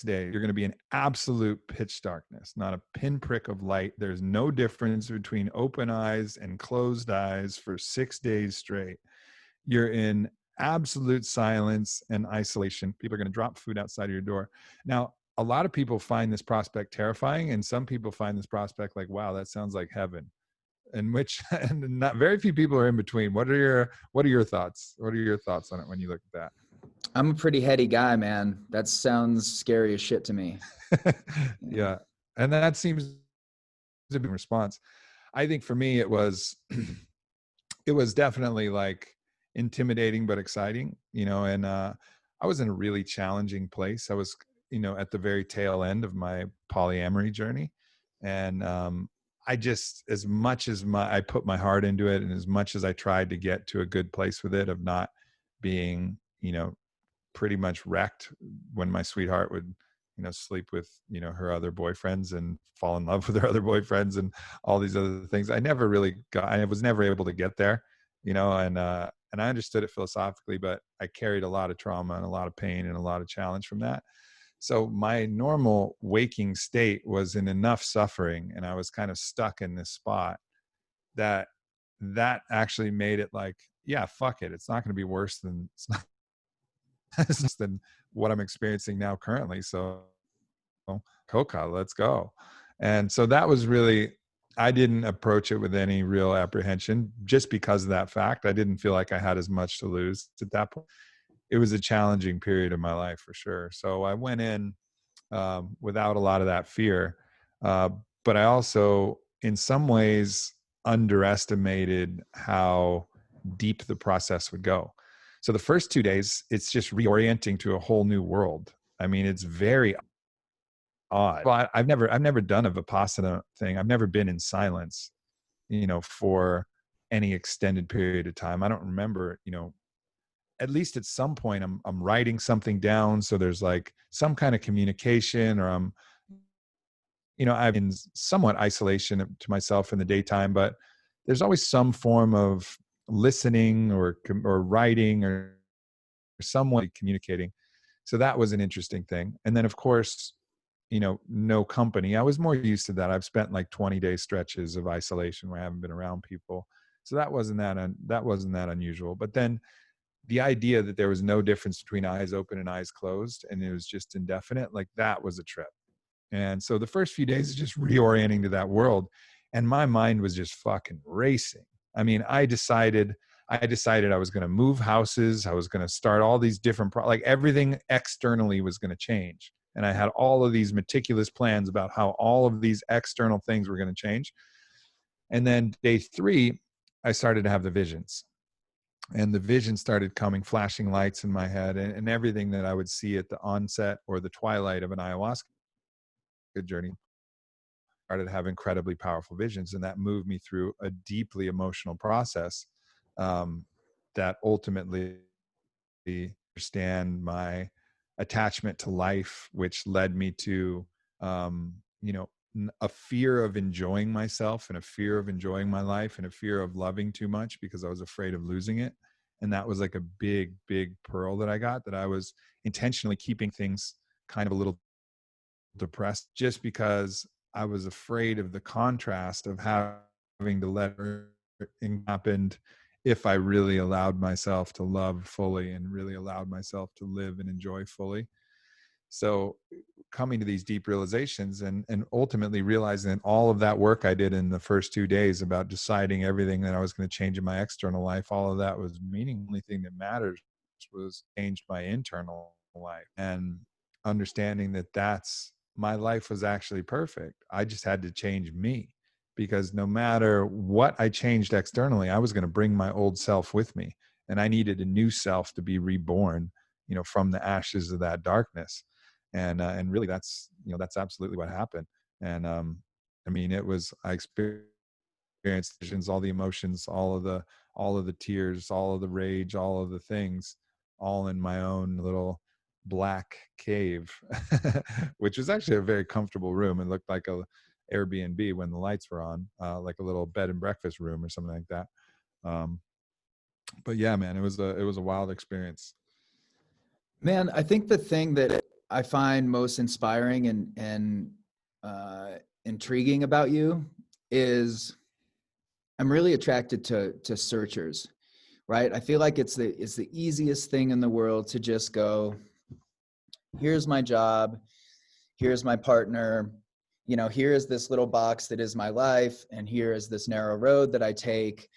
days, you're going to be in absolute pitch darkness, not a pinprick of light. There's no difference between open eyes and closed eyes for 6 days straight. You're in absolute silence and isolation. People are going to drop food outside of your door. Now, a lot of people find this prospect terrifying, and some people find this prospect like, wow, that sounds like heaven. and which, and not very few people are in between. What are your thoughts? What are your thoughts on it when you look at I'm a pretty heady guy, man. That sounds scary as shit to me. that? Yeah. Yeah. And that seems to be a response. I think for me, it was, it was definitely like intimidating, but exciting, and, I was in a really challenging place. I was, at the very tail end of my polyamory journey. And, I just, as much as I put my heart into it, and as much as I tried to get to a good place with it, of not being, pretty much wrecked when my sweetheart would, sleep with, her other boyfriends and fall in love with her other boyfriends and all these other things. I was never able to get there, and I understood it philosophically, but I carried a lot of trauma and a lot of pain and a lot of challenge from that. So my normal waking state was in enough suffering, and I was kind of stuck in this spot that actually made it like, yeah, fuck it. It's not going to be worse than, than what I'm experiencing now currently. So coca, let's go. And so that was really, I didn't approach it with any real apprehension just because of that fact. I didn't feel like I had as much to lose at that point. It was a challenging period of my life for sure. So I went in, without a lot of that fear. Uh, but I also, in some ways, underestimated how deep the process would go. So the first 2 days, it's just reorienting to a whole new world. I mean, it's very odd. Well, I've never done a Vipassana thing. I've never been in silence, for any extended period of time. I don't remember, at least at some point I'm writing something down. So there's like some kind of communication, or I'm in somewhat isolation to myself in the daytime, but there's always some form of listening or writing or someone communicating. So that was an interesting thing. And then of course, no company. I was more used to that. I've spent like 20-day stretches of isolation where I haven't been around people. So that wasn't that unusual. But then the idea that there was no difference between eyes open and eyes closed, and it was just indefinite, like that was a trip. And so the first few days is just reorienting to that world. And my mind was just fucking racing. I mean, I decided I was going to move houses. I was going to start all these different, like everything externally was going to change. And I had all of these meticulous plans about how all of these external things were going to change. And then day 3, I started to have the visions. And the vision started coming, flashing lights in my head, and everything that I would see at the onset or the twilight of an ayahuasca journey started to have incredibly powerful visions. And that moved me through a deeply emotional process, that ultimately understand my attachment to life, which led me to, a fear of enjoying myself, and a fear of enjoying my life, and a fear of loving too much because I was afraid of losing it. And that was like a big, big pearl that I got, that I was intentionally keeping things kind of a little depressed just because I was afraid of the contrast of having to let it happen if I really allowed myself to love fully and really allowed myself to live and enjoy fully. So coming to these deep realizations, and ultimately realizing that all of that work I did in the first 2 days about deciding everything that I was going to change in my external life, all of that was meaningless. The only thing that matters was change my internal life, and understanding that my life was actually perfect. I just had to change me, because no matter what I changed externally, I was going to bring my old self with me, and I needed a new self to be reborn, from the ashes of that darkness. And really that's absolutely what happened. And I mean, I experienced visions, all the emotions, all of the tears, all of the rage, all of the things, all in my own little black cave, which was actually a very comfortable room. It looked like a Airbnb when the lights were on, like a little bed and breakfast room or something like that. um but yeah, man, it was a wild experience. Man, I think the thing that I find most inspiring and intriguing about you is I'm really attracted to searchers, right? I feel like it's the easiest thing in the world to just go, here's my job, here's my partner, you know, here is this little box that is my life, and here is this narrow road that I take.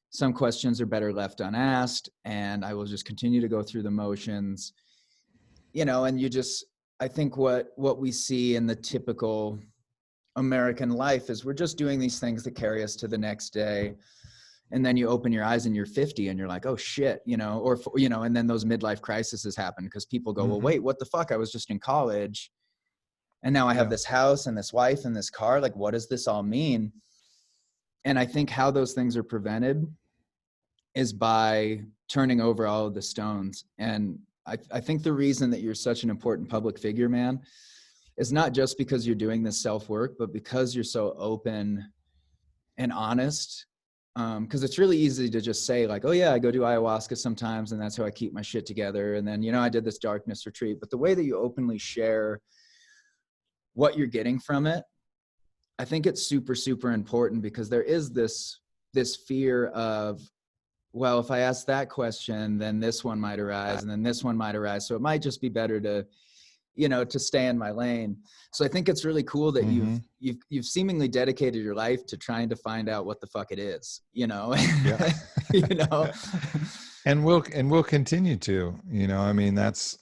Some questions are better left unasked, and I will just continue to go through the motions, you know. And you just, I think what we see in the typical American life is we're just doing these things that carry us to the next day. And then you open your eyes and you're 50 and you're like, oh shit, you know, or, you know, and then those midlife crises happen because people go, well, wait, what the fuck? I was just in college and now I have this house and this wife and this car. Like, what does this all mean? And I think how those things are prevented is by turning over all of the stones. And I think the reason that you're such an important public figure, man, is not just because you're doing this self-work, but because you're so open and honest. Because it's really easy to just say like, oh yeah, I go do ayahuasca sometimes and that's how I keep my shit together. And then, you know, I did this darkness retreat. But the way that you openly share what you're getting from it, I think it's super, super important, because there is this fear of, well, if I ask that question, then this one might arise and then this one might arise. So it might just be better to, you know, to stay in my lane. So I think it's really cool that you've seemingly dedicated your life to trying to find out what the fuck it is, you know. Yeah. You know, and we'll continue to, you know, I mean, that's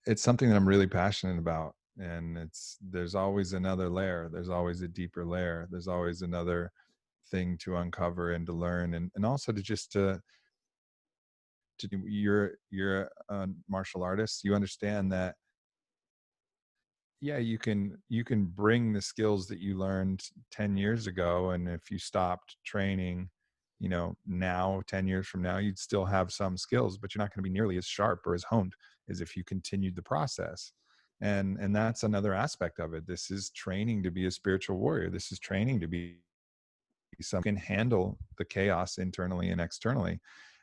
it's something that I'm really passionate about. And there's always another layer. There's always a deeper layer. There's always another thing to uncover and to learn. And also to just you're a martial artist. You understand that, yeah, you can bring the skills that you learned 10 years ago. And if you stopped training, you know, now 10 years from now, you'd still have some skills, but you're not going to be nearly as sharp or as honed as if you continued the process. And that's another aspect of it. This is training to be a spiritual warrior. This is training to be someone who can handle the chaos internally and externally.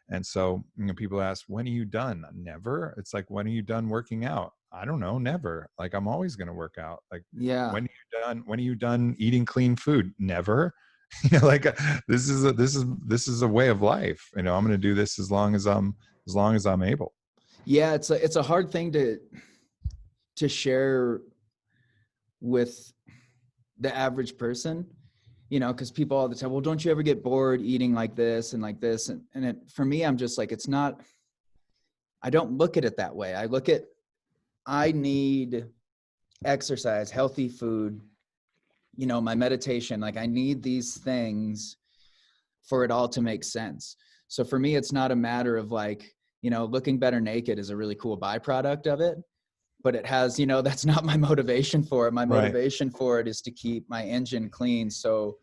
And so, you know, people ask, when are you done? Never. It's like, when are you done working out? I don't know. Never. Like, I'm always going to work out. Like, yeah. when are you done eating clean food? Never. You know, like, this is a way of life. You know, I'm going to do this as long as I'm able. Yeah. It's a hard thing to share with the average person, you know, because people all the time, well, don't you ever get bored eating like this and like this? And it, for me, I'm just like, it's not, I don't look at it that way. I need exercise, healthy food, you know, my meditation. Like, I need these things for it all to make sense. So for me, it's not a matter of like, you know, looking better naked is a really cool byproduct of it, but it has, you know, that's not my motivation for it. My motivation for it is to keep my engine clean. So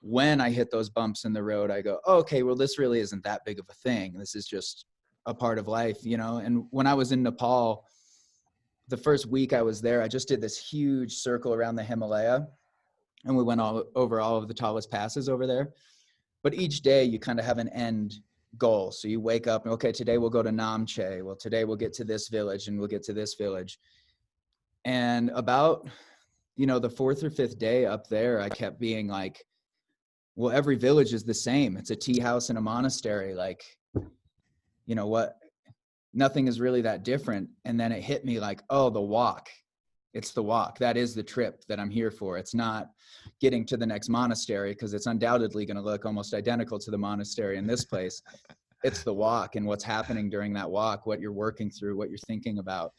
when I hit those bumps in the road, I go, oh, okay, well, this really isn't that big of a thing. This is just a part of life, you know? And when I was in Nepal, the first week I was there, I just did this huge circle around the Himalaya, and we went over all of the tallest passes over there. But each day you kind of have an end goal. So you wake up and, okay, today we'll go to Namche. Well, today we'll get to this village and we'll get to this village. And about, you know, the fourth or fifth day up there, I kept being like, well, every village is the same. It's a tea house and a monastery. Like, you know what? Nothing is really that different. And then it hit me like, oh, the walk. It's the walk. That is the trip that I'm here for. It's not getting to the next monastery, because it's undoubtedly going to look almost identical to the monastery in this place. It's the walk and what's happening during that walk, what you're working through, what you're thinking about,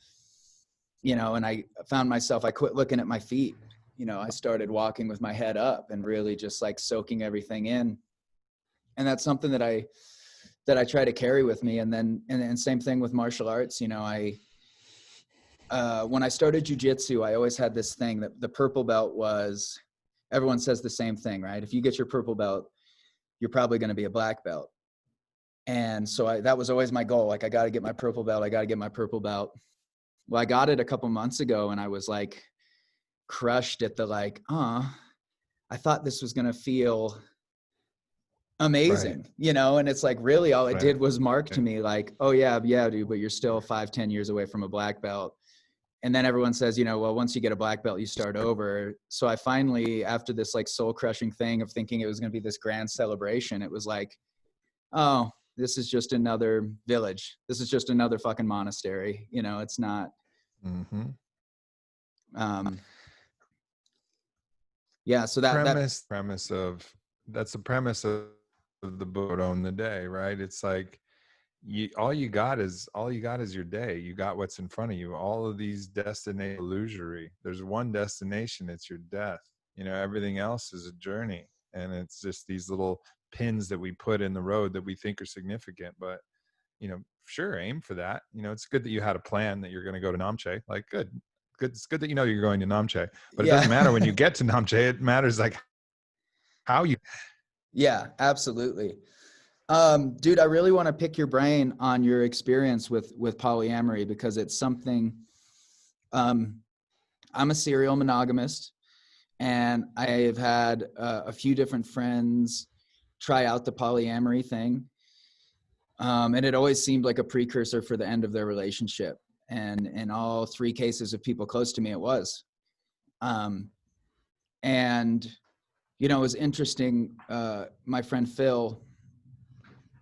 you know. And I found myself, I quit looking at my feet. You know, I started walking with my head up and really just like soaking everything in. And that's something that I try to carry with me. And then, and same thing with martial arts. You know, when I started jujitsu, I always had this thing that the purple belt was, everyone says the same thing, right? If you get your purple belt, you're probably going to be a black belt. And so that was always my goal. Like, I got to get my purple belt. I got to get my purple belt. Well, I got it a couple months ago and I was like crushed at the like, I thought this was going to feel amazing, you know? And it's like, really all it did was mark to me like, oh yeah, dude, but you're still 5-10 years away from a black belt. And then everyone says, you know, well, once you get a black belt, you start over. So I finally, after this like soul crushing thing of thinking it was going to be this grand celebration, it was like, oh, this is just another village. This is just another fucking monastery. You know, it's not, Um, yeah, so That's the premise of the book on the day, right? It's like all you got is your day. You got what's in front of you. All of these destinations illusory. There's one destination, it's your death. Everything else is a journey, and it's just these little pins that we put in the road that we think are significant. But sure, aim for that. It's good that you had a plan that you're going to go to Namche. Like, good. It's good that you're going to Namche, but it doesn't matter when you get to Namche. It matters like how you. Yeah, absolutely. Dude, I really want to pick your brain on your experience with polyamory, because it's something, I'm a serial monogamist, and I have had a few different friends try out the polyamory thing. And it always seemed like a precursor for the end of their relationship. And in all three cases of people close to me, it was. And, it was interesting. My friend Phil,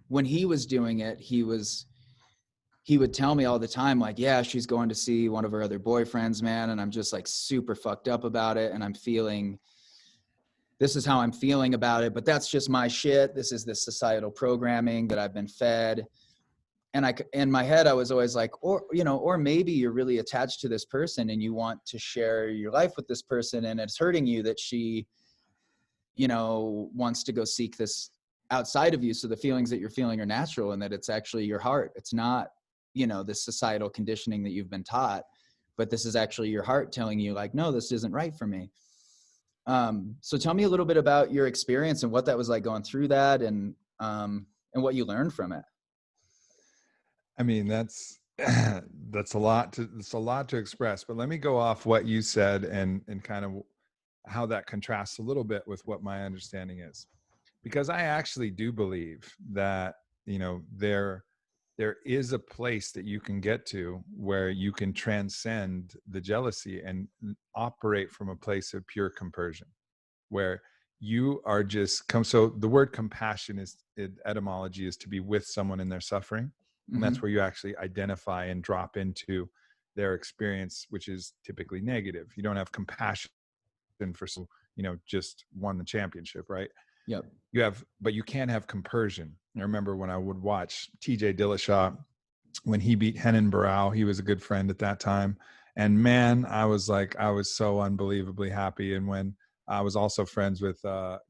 when he was doing it, he would tell me all the time, like, yeah, she's going to see one of her other boyfriends, man. And I'm just like super fucked up about it. And this is how I'm feeling about it, but that's just my shit. This is the societal programming that I've been fed. And in my head, I was always like, or maybe you're really attached to this person and you want to share your life with this person, and it's hurting you that she, wants to go seek this outside of you. So the feelings that you're feeling are natural, and that it's actually your heart. It's not, this societal conditioning that you've been taught, but this is actually your heart telling you, like, no, this isn't right for me. So tell me a little bit about your experience and what that was like going through that, and what you learned from it. I mean, that's that's a lot to express, but let me go off what you said and kind of how that contrasts a little bit with what my understanding is, because I actually do believe that there is a place that you can get to where you can transcend the jealousy and operate from a place of pure compersion, where you are just so the word compassion etymology is to be with someone in their suffering. And that's where you actually identify and drop into their experience, which is typically negative. You don't have compassion for just won the championship, right? Yep. But you can have compersion. I remember when I would watch TJ Dillashaw, when he beat Henan Barao, he was a good friend at that time. And man, I was so unbelievably happy. And when I was also friends with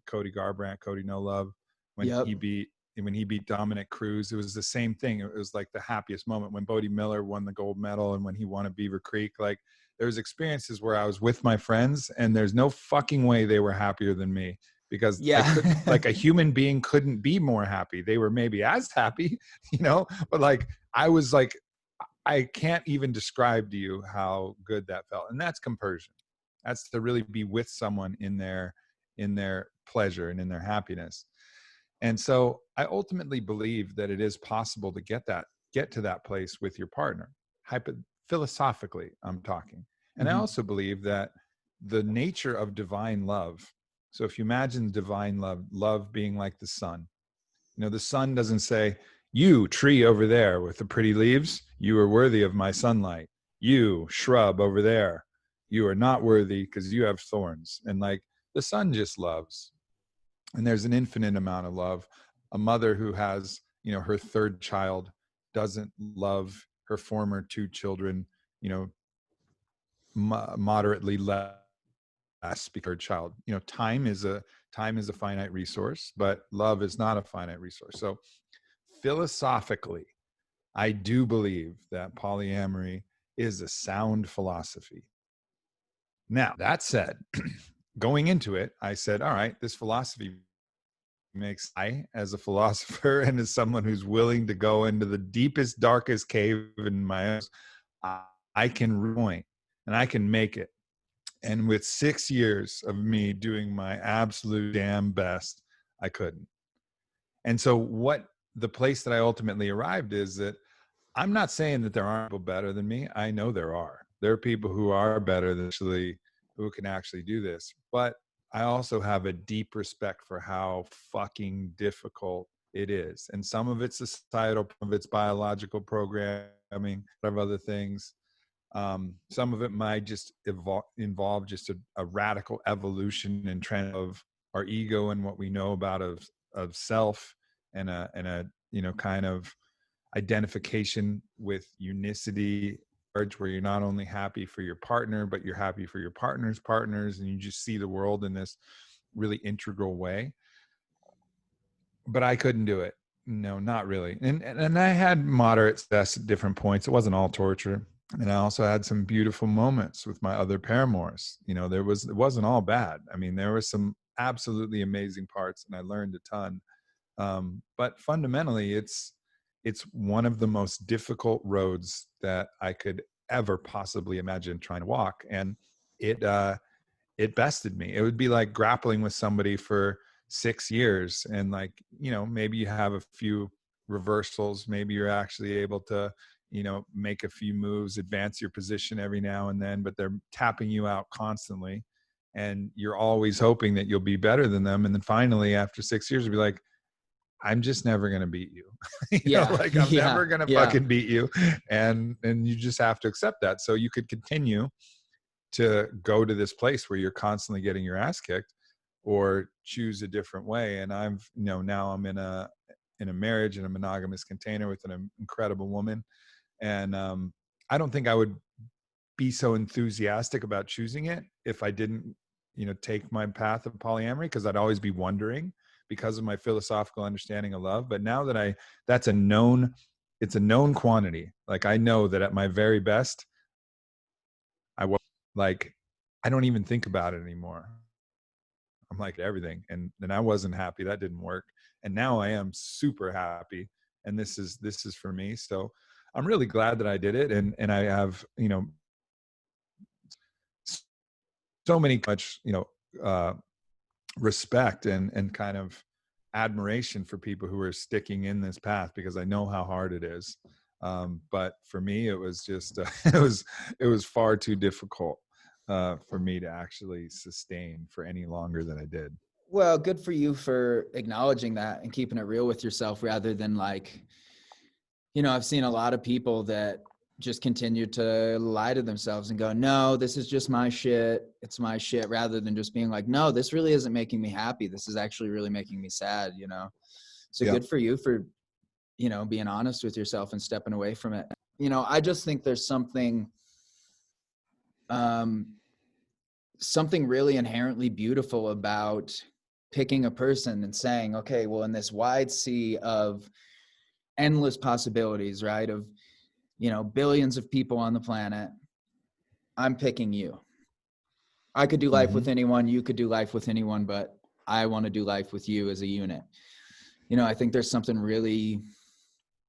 Cody Garbrandt, Cody No Love, when he beat Dominic Cruz, it was the same thing. It was like the happiest moment when Bodie Miller won the gold medal, and when he won at Beaver Creek. Like, there's experiences where I was with my friends and there's no fucking way they were happier than me, because like a human being couldn't be more happy. They were maybe as happy, but like, I was like, I can't even describe to you how good that felt. And that's compersion. That's to really be with someone in their pleasure and in their happiness. And so I ultimately believe that it is possible to get to that place with your partner. Philosophically, I'm talking. And I also believe that the nature of divine love. So if you imagine divine love being like the sun, the sun doesn't say, you tree over there with the pretty leaves, you are worthy of my sunlight. You shrub over there, you are not worthy because you have thorns. And like, the sun just loves. And there's an infinite amount of love. A mother who has, her third child doesn't love her former two children, moderately less because her child, time is a finite resource, but love is not a finite resource. So philosophically, I do believe that polyamory is a sound philosophy. Now, that said, going into it, I said, all right, this philosophy makes, I, as a philosopher and as someone who's willing to go into the deepest, darkest cave in my own, I can point and I can make it. And with 6 years of me doing my absolute damn best, I couldn't. And so the place that I ultimately arrived is that I'm not saying that there aren't people better than me. I know there are. There are people who are better than who can actually do this. But I also have a deep respect for how fucking difficult it is. And some of it's societal, some of it's biological programming, of other things. Some of it might just involve just a radical evolution and trend of our ego and what we know about of self, and a kind of identification with unicity, where you're not only happy for your partner, but you're happy for your partner's partners, and you just see the world in this really integral way. But I couldn't do it. No, not really. And I had moderate success at different points. It wasn't all torture. And I also had some beautiful moments with my other paramours. It wasn't all bad. I mean, there were some absolutely amazing parts, and I learned a ton. But fundamentally, it's one of the most difficult roads that I could ever possibly imagine trying to walk. And it bested me. It would be like grappling with somebody for 6 years, and maybe you have a few reversals, maybe you're actually able to make a few moves, advance your position every now and then, but they're tapping you out constantly, and you're always hoping that you'll be better than them. And then finally, after 6 years, you'll be like, I'm just never going to beat you. Yeah. I'm Yeah. never going to fucking beat you. And you just have to accept that. So you could continue to go to this place where you're constantly getting your ass kicked, or choose a different way. And now I'm in a marriage, in a monogamous container with an incredible woman. And I don't think I would be so enthusiastic about choosing it if I didn't, take my path of polyamory, because I'd always be wondering, because of my philosophical understanding of love. But now that it's a known quantity. Like, I know that at my very best, I don't even think about it anymore. I'm like everything. And I wasn't happy. That didn't work. And now I am super happy. And this is for me. So I'm really glad that I did it. And I have, so much, respect and kind of admiration for people who are sticking in this path, because I know how hard it is. But for me, it was just, it was far too difficult for me to actually sustain for any longer than I did. Well, good for you for acknowledging that and keeping it real with yourself, rather than I've seen a lot of people that just continue to lie to themselves and go, no, this is just my shit. It's my shit, rather than just being like, no, this really isn't making me happy. This is actually really making me sad, So Good for you for, being honest with yourself and stepping away from it. I just think there's something really inherently beautiful about picking a person and saying, okay, well, in this wide sea of endless possibilities, right, of billions of people on the planet, I'm picking you. I could do life with anyone, you could do life with anyone, but I want to do life with you as a unit. I think there's something really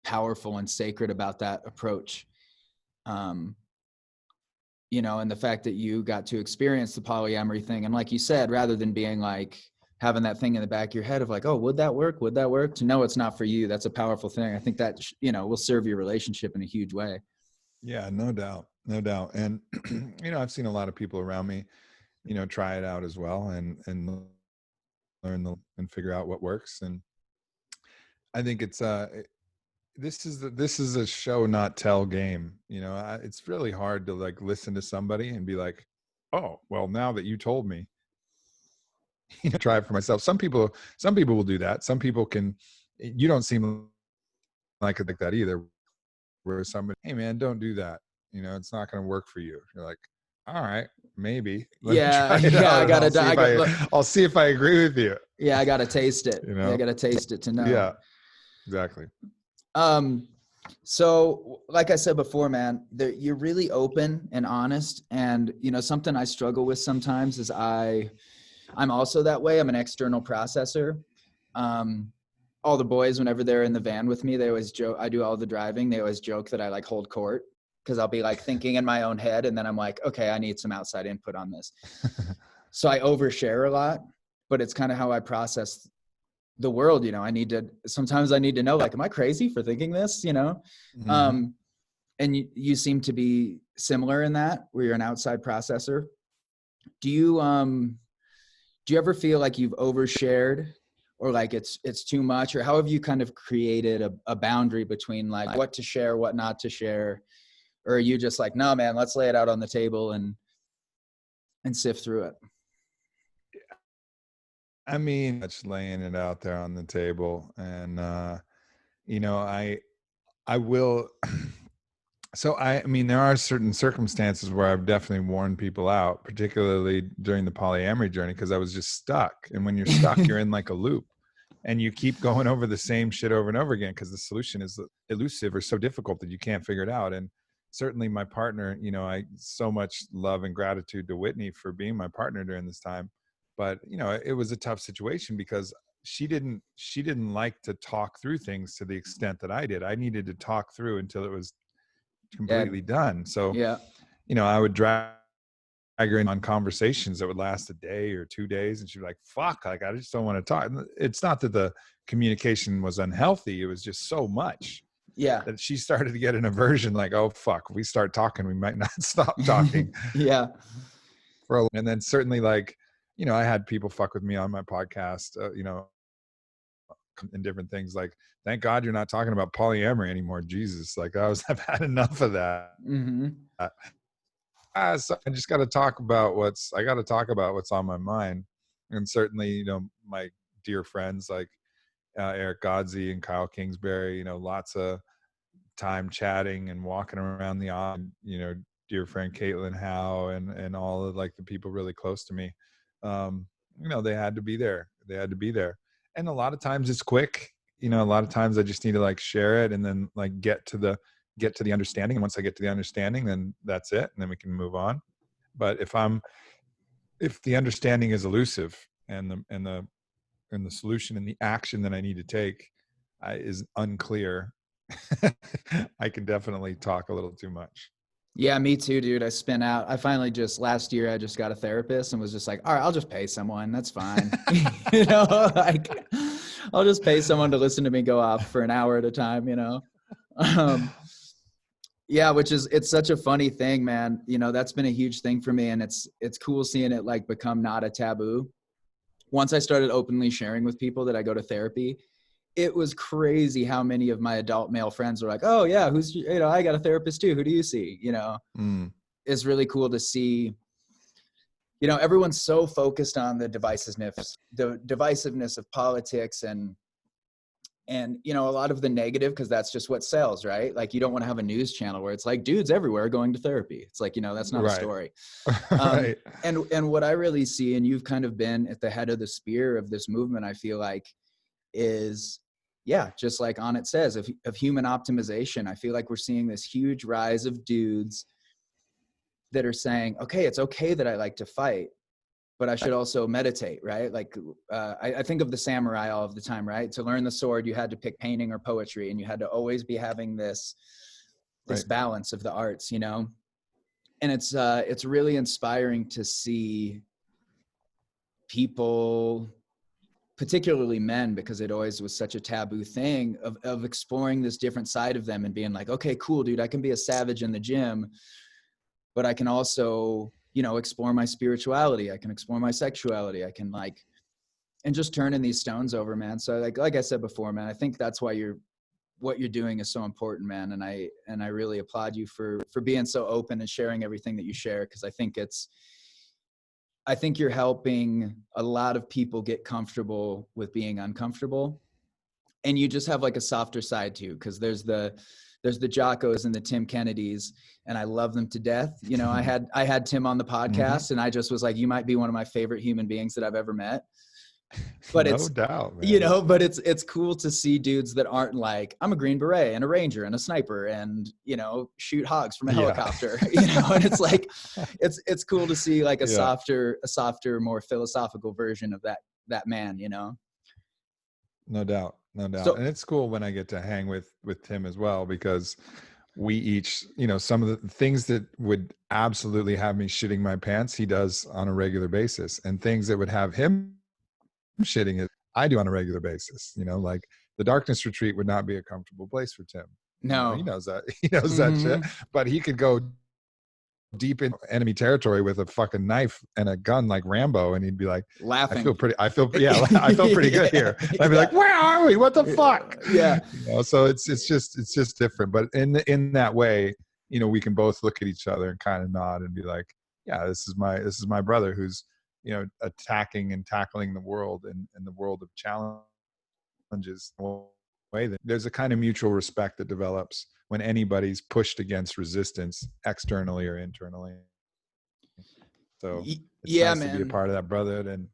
powerful and sacred about that approach. And the fact that you got to experience the polyamory thing, and like you said, rather than being like having that thing in the back of your head of like, oh, would that work? To know it's not for you, that's a powerful thing. I think that, will serve your relationship in a huge way. Yeah, no doubt. And, I've seen a lot of people around me, try it out as well, and learn and figure out what works. And I think it's, this is a show, not tell game. It's really hard to listen to somebody and be like, oh, well, now that you told me, try it for myself. Some people will do that. Some people can. You don't seem like that either. Where somebody, hey man, don't do that. It's not going to work for you. You're like, all right, maybe. Let me try it out. I'll see if I agree with you. Yeah, I gotta taste it. I gotta taste it to know. Yeah, exactly. So like I said before, man, you're really open and honest. And, something I struggle with sometimes is I'm also that way. I'm an external processor. All the boys, whenever they're in the van with me, they always joke, I do all the driving. They always joke that I hold court, because I'll be thinking in my own head. And then I'm like, okay, I need some outside input on this. So I overshare a lot, but it's kind of how I process the world. Sometimes I need to know, am I crazy for thinking this, And you seem to be similar in that, where you're an outside processor. Do you ever feel like you've overshared, or it's too much, or how have you kind of created a boundary between what to share, what not to share? Or are you just like, no, man, let's lay it out on the table and sift through it? I mean, that's laying it out there on the table. And, you know, I will. So I mean, there are certain circumstances where I've definitely warned people out, particularly during the polyamory journey, because I was just stuck. And when you're stuck, you're in like a loop, and you keep going over the same shit over and over again because the solution is elusive or so difficult that you can't figure it out. And certainly my partner, you know, I so much love and gratitude to Whitney for being my partner during this time. But, you know, it was a tough situation because she didn't like to talk through things to the extent that I did. I needed to talk through until it was completely done. So, Yeah. you know, I would drag her in on conversations that would last a day or 2 days, and she'd be like, fuck, like, I just don't want to talk. And it's not that the communication was unhealthy. It was just so much that she started to get an aversion, like, oh, fuck, if we start talking, we might not stop talking. And then certainly, like, you know, I had people fuck with me on my podcast, you know, and different things, like, thank God you're not talking about polyamory anymore. Jesus, like, I've had enough of that. So I just got to talk about what's on my mind. And certainly, you know, my dear friends like Eric Godsey and Kyle Kingsbury, you know, lots of time chatting and walking around the island, you know, dear friend Caitlin Howe and all of like the people really close to me. You know, they had to be there. And a lot of times it's quick, you know, a lot of times I just need to like share it and then like get to the understanding. And once I get to the understanding, then that's it. And then we can move on. But if the understanding is elusive and the solution and the action that I need to take is unclear, I can definitely talk a little too much. Yeah, me too, dude. I spin out. I finally last year, I just got a therapist and was just like, all right, I'll just pay someone. That's fine. You know, like, I'll just pay someone to listen to me go off for an hour at a time, you know? Yeah, it's such a funny thing, man. You know, that's been a huge thing for me. And it's cool seeing it like become not a taboo. Once I started openly sharing with people that I go to therapy, it was crazy how many of my adult male friends were like, oh yeah, you know, I got a therapist too. Who do you see? You know, It's really cool to see, you know, everyone's so focused on the divisiveness of politics and, you know, a lot of the negative, cause that's just what sells, right? Like, you don't want to have a news channel where it's like dudes everywhere going to therapy. It's like, you know, that's not a story. Right. And what I really see, and you've kind of been at the head of the spear of this movement, I feel like, is, yeah, just like on it says, of human optimization. I feel like we're seeing this huge rise of dudes that are saying, okay, it's okay that I like to fight, but I should also meditate, right? Like, I think of the samurai all of the time, right? To learn the sword, you had to pick painting or poetry, and you had to always be having this balance of the arts, you know? And it's really inspiring to see people, particularly men, because it always was such a taboo thing of exploring this different side of them and being like, okay, cool, dude, I can be a savage in the gym, but I can also, you know, explore my spirituality. I can explore my sexuality. I can like, and just turning these stones over, man. So like I said before, man, I think that's why what you're doing is so important, man. And I really applaud you for being so open and sharing everything that you share. Cause I think you're helping a lot of people get comfortable with being uncomfortable, and you just have like a softer side too. Cause there's the Jockos and the Tim Kennedys, and I love them to death. You know, I had Tim on the podcast and I just was like, you might be one of my favorite human beings that I've ever met. But no doubt, man. You know, but it's cool to see dudes that aren't like, I'm a Green Beret and a Ranger and a sniper and, you know, shoot hogs from a helicopter, you know, and it's like, it's cool to see like a softer, more philosophical version of that man, you know? No doubt. So, and it's cool when I get to hang with Tim as well, because we each, you know, some of the things that would absolutely have me shitting my pants, he does on a regular basis, and things that would have him shitting it, I do on a regular basis. You know, like the darkness retreat would not be a comfortable place for Tim. No, you know, he knows that shit, but he could go deep in enemy territory with a fucking knife and a gun like Rambo, and he'd be like laughing. I feel pretty good here. And I'd be like, where are we? What the fuck? Yeah. You know, so it's just different. But in that way, we can both look at each other and kind of nod and be like, yeah, this is my brother who's, attacking and tackling the world and the world of challenges way. That there's a kind of mutual respect that develops when anybody's pushed against resistance externally or internally. So it's Yeah, nice to be a man. part of that brotherhood. And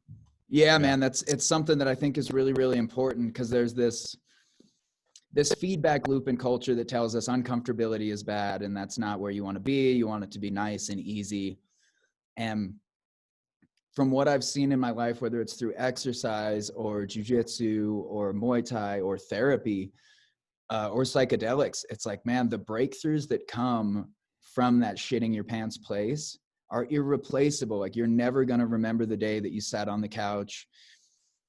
yeah, man, it's something that I think is really, really important, because there's this feedback loop in culture that tells us uncomfortability is bad, and that's not where you want to be. You want it to be nice and easy. And from what I've seen in my life, whether it's through exercise or jujitsu or Muay Thai or therapy, or psychedelics, it's like, man, the breakthroughs that come from that shitting your pants place are irreplaceable. Like, you're never going to remember the day that you sat on the couch,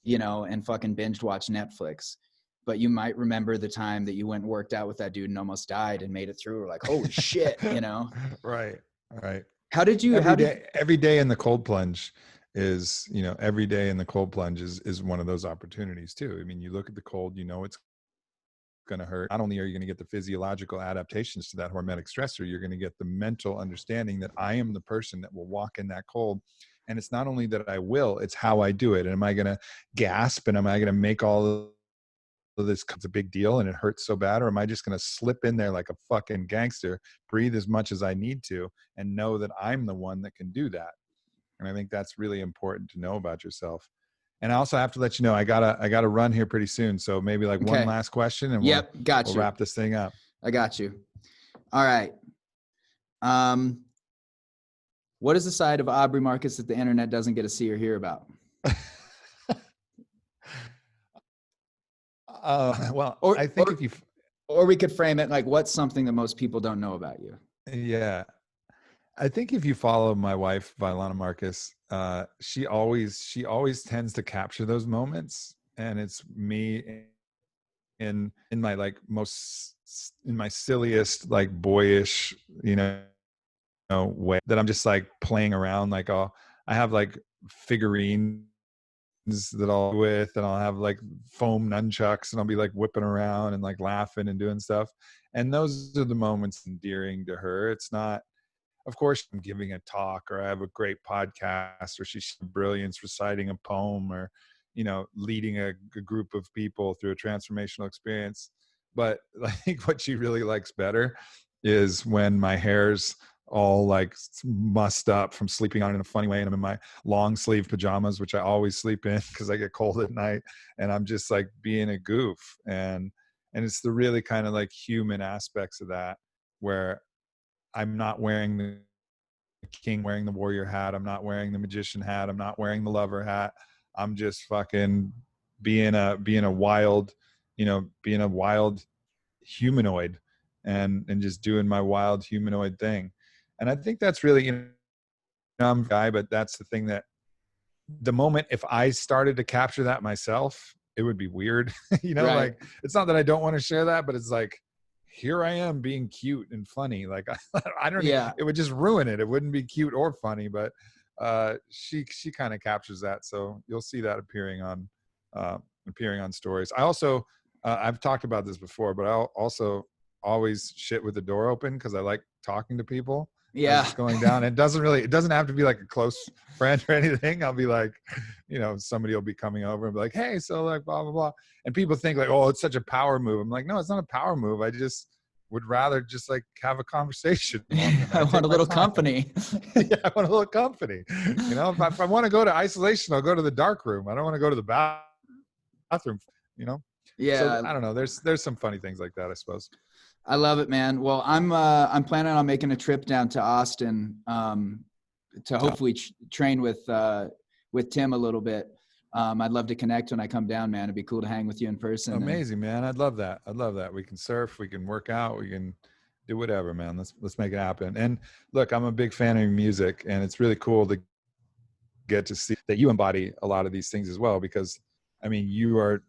and fucking binged watch Netflix. But you might remember the time that you went and worked out with that dude and almost died and made it through. We're like, holy shit, Right. How did Every day in the cold plunge is, every day in the cold plunge is one of those opportunities too. I mean, you look at the cold, it's going to hurt. Not only are you going to get the physiological adaptations to that hormetic stressor, you're going to get the mental understanding that I am the person that will walk in that cold. And it's not only that I will, it's how I do it. And am I going to gasp, and am I going to make all of this a big deal and it hurts so bad? Or am I just going to slip in there like a fucking gangster, breathe as much as I need to, and know that I'm the one that can do that? And I think that's really important to know about yourself. And I also have to let you know, I gotta run here pretty soon. So maybe like one last question, and we'll wrap this thing up. I got you. All right. What is the side of Aubrey Marcus that the internet doesn't get to see or hear about? I think or we could frame it like, what's something that most people don't know about you? Yeah. I think if you follow my wife, Vailana Marcus, she always tends to capture those moments, and it's me in my in my silliest, like boyish, way, that I'm just like playing around. Like I have like figurines that I'll with, and I'll have like foam nunchucks, and I'll be like whipping around and like laughing and doing stuff. And those are the moments endearing to her. It's not, of course, I'm giving a talk, or I have a great podcast, or she's brilliance reciting a poem, or, leading a group of people through a transformational experience. But I think what she really likes better is when my hair's all like mussed up from sleeping on it in a funny way, and I'm in my long sleeve pajamas, which I always sleep in because I get cold at night, and I'm just like being a goof. And it's the really kind of like human aspects of that, where I'm not wearing the king, wearing the warrior hat. I'm not wearing the magician hat. I'm not wearing the lover hat. I'm just fucking being a wild, being a wild humanoid, and just doing my wild humanoid thing. And I think that's really, I'm a guy, but that's the thing, that the moment if I started to capture that myself, it would be weird. Right. Like, it's not that I don't want to share that, but it's like, here I am being cute and funny. Like, I don't, it would just ruin it. It wouldn't be cute or funny, but she kind of captures that. So you'll see that appearing on stories. I also, I've talked about this before, but I'll also always shit with the door open, because I like talking to people as it's going down. It doesn't have to be like a close friend or anything. I'll be like, somebody will be coming over and be like, hey, so like blah, blah, blah. And people think like, oh, it's such a power move. I'm like, no, it's not a power move. I just would rather just like have a conversation. I want a little company. Yeah, I want a little company. If I want to go to isolation, I'll go to the dark room. I don't want to go to the bathroom, Yeah. So I don't know. There's some funny things like that, I suppose. I love it, man. Well, I'm planning on making a trip down to Austin to hopefully train with Tim a little bit. I'd love to connect when I come down, man. It'd be cool to hang with you in person. Amazing, man. I'd love that. We can surf, we can work out, we can do whatever, man. Let's make it happen. And look, I'm a big fan of your music, and it's really cool to get to see that you embody a lot of these things as well, because I mean, you are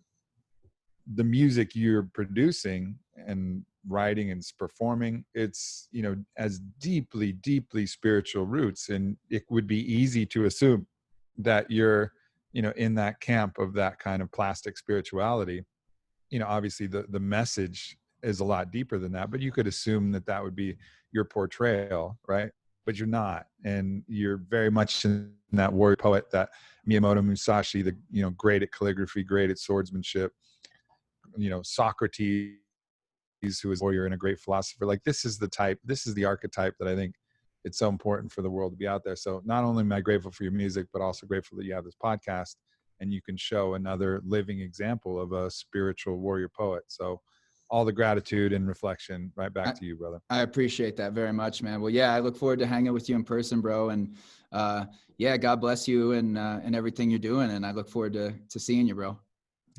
the music you're producing and writing and performing, it's as deeply spiritual roots, and it would be easy to assume that you're in that camp of that kind of plastic spirituality. Obviously the message is a lot deeper than that, but you could assume that that would be your portrayal, right? But you're not, and you're very much in that warrior poet, that Miyamoto Musashi, the, you know, great at calligraphy, great at swordsmanship, you know, Socrates, who was a warrior and a great philosopher. Like, this is the archetype that I think it's so important for the world to be out there. So not only am I grateful for your music, but also grateful that you have this podcast and you can show another living example of a spiritual warrior poet. So all the gratitude and reflection right back to you, brother. I appreciate that very much, man. Well, yeah, I look forward to hanging with you in person, bro. And yeah, God bless you and everything you're doing. And I look forward to seeing you, bro.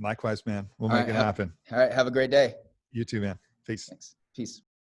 Likewise, man. We'll All make right, it happen. all right. Have a great day. You too, man. Peace. Thanks. Peace.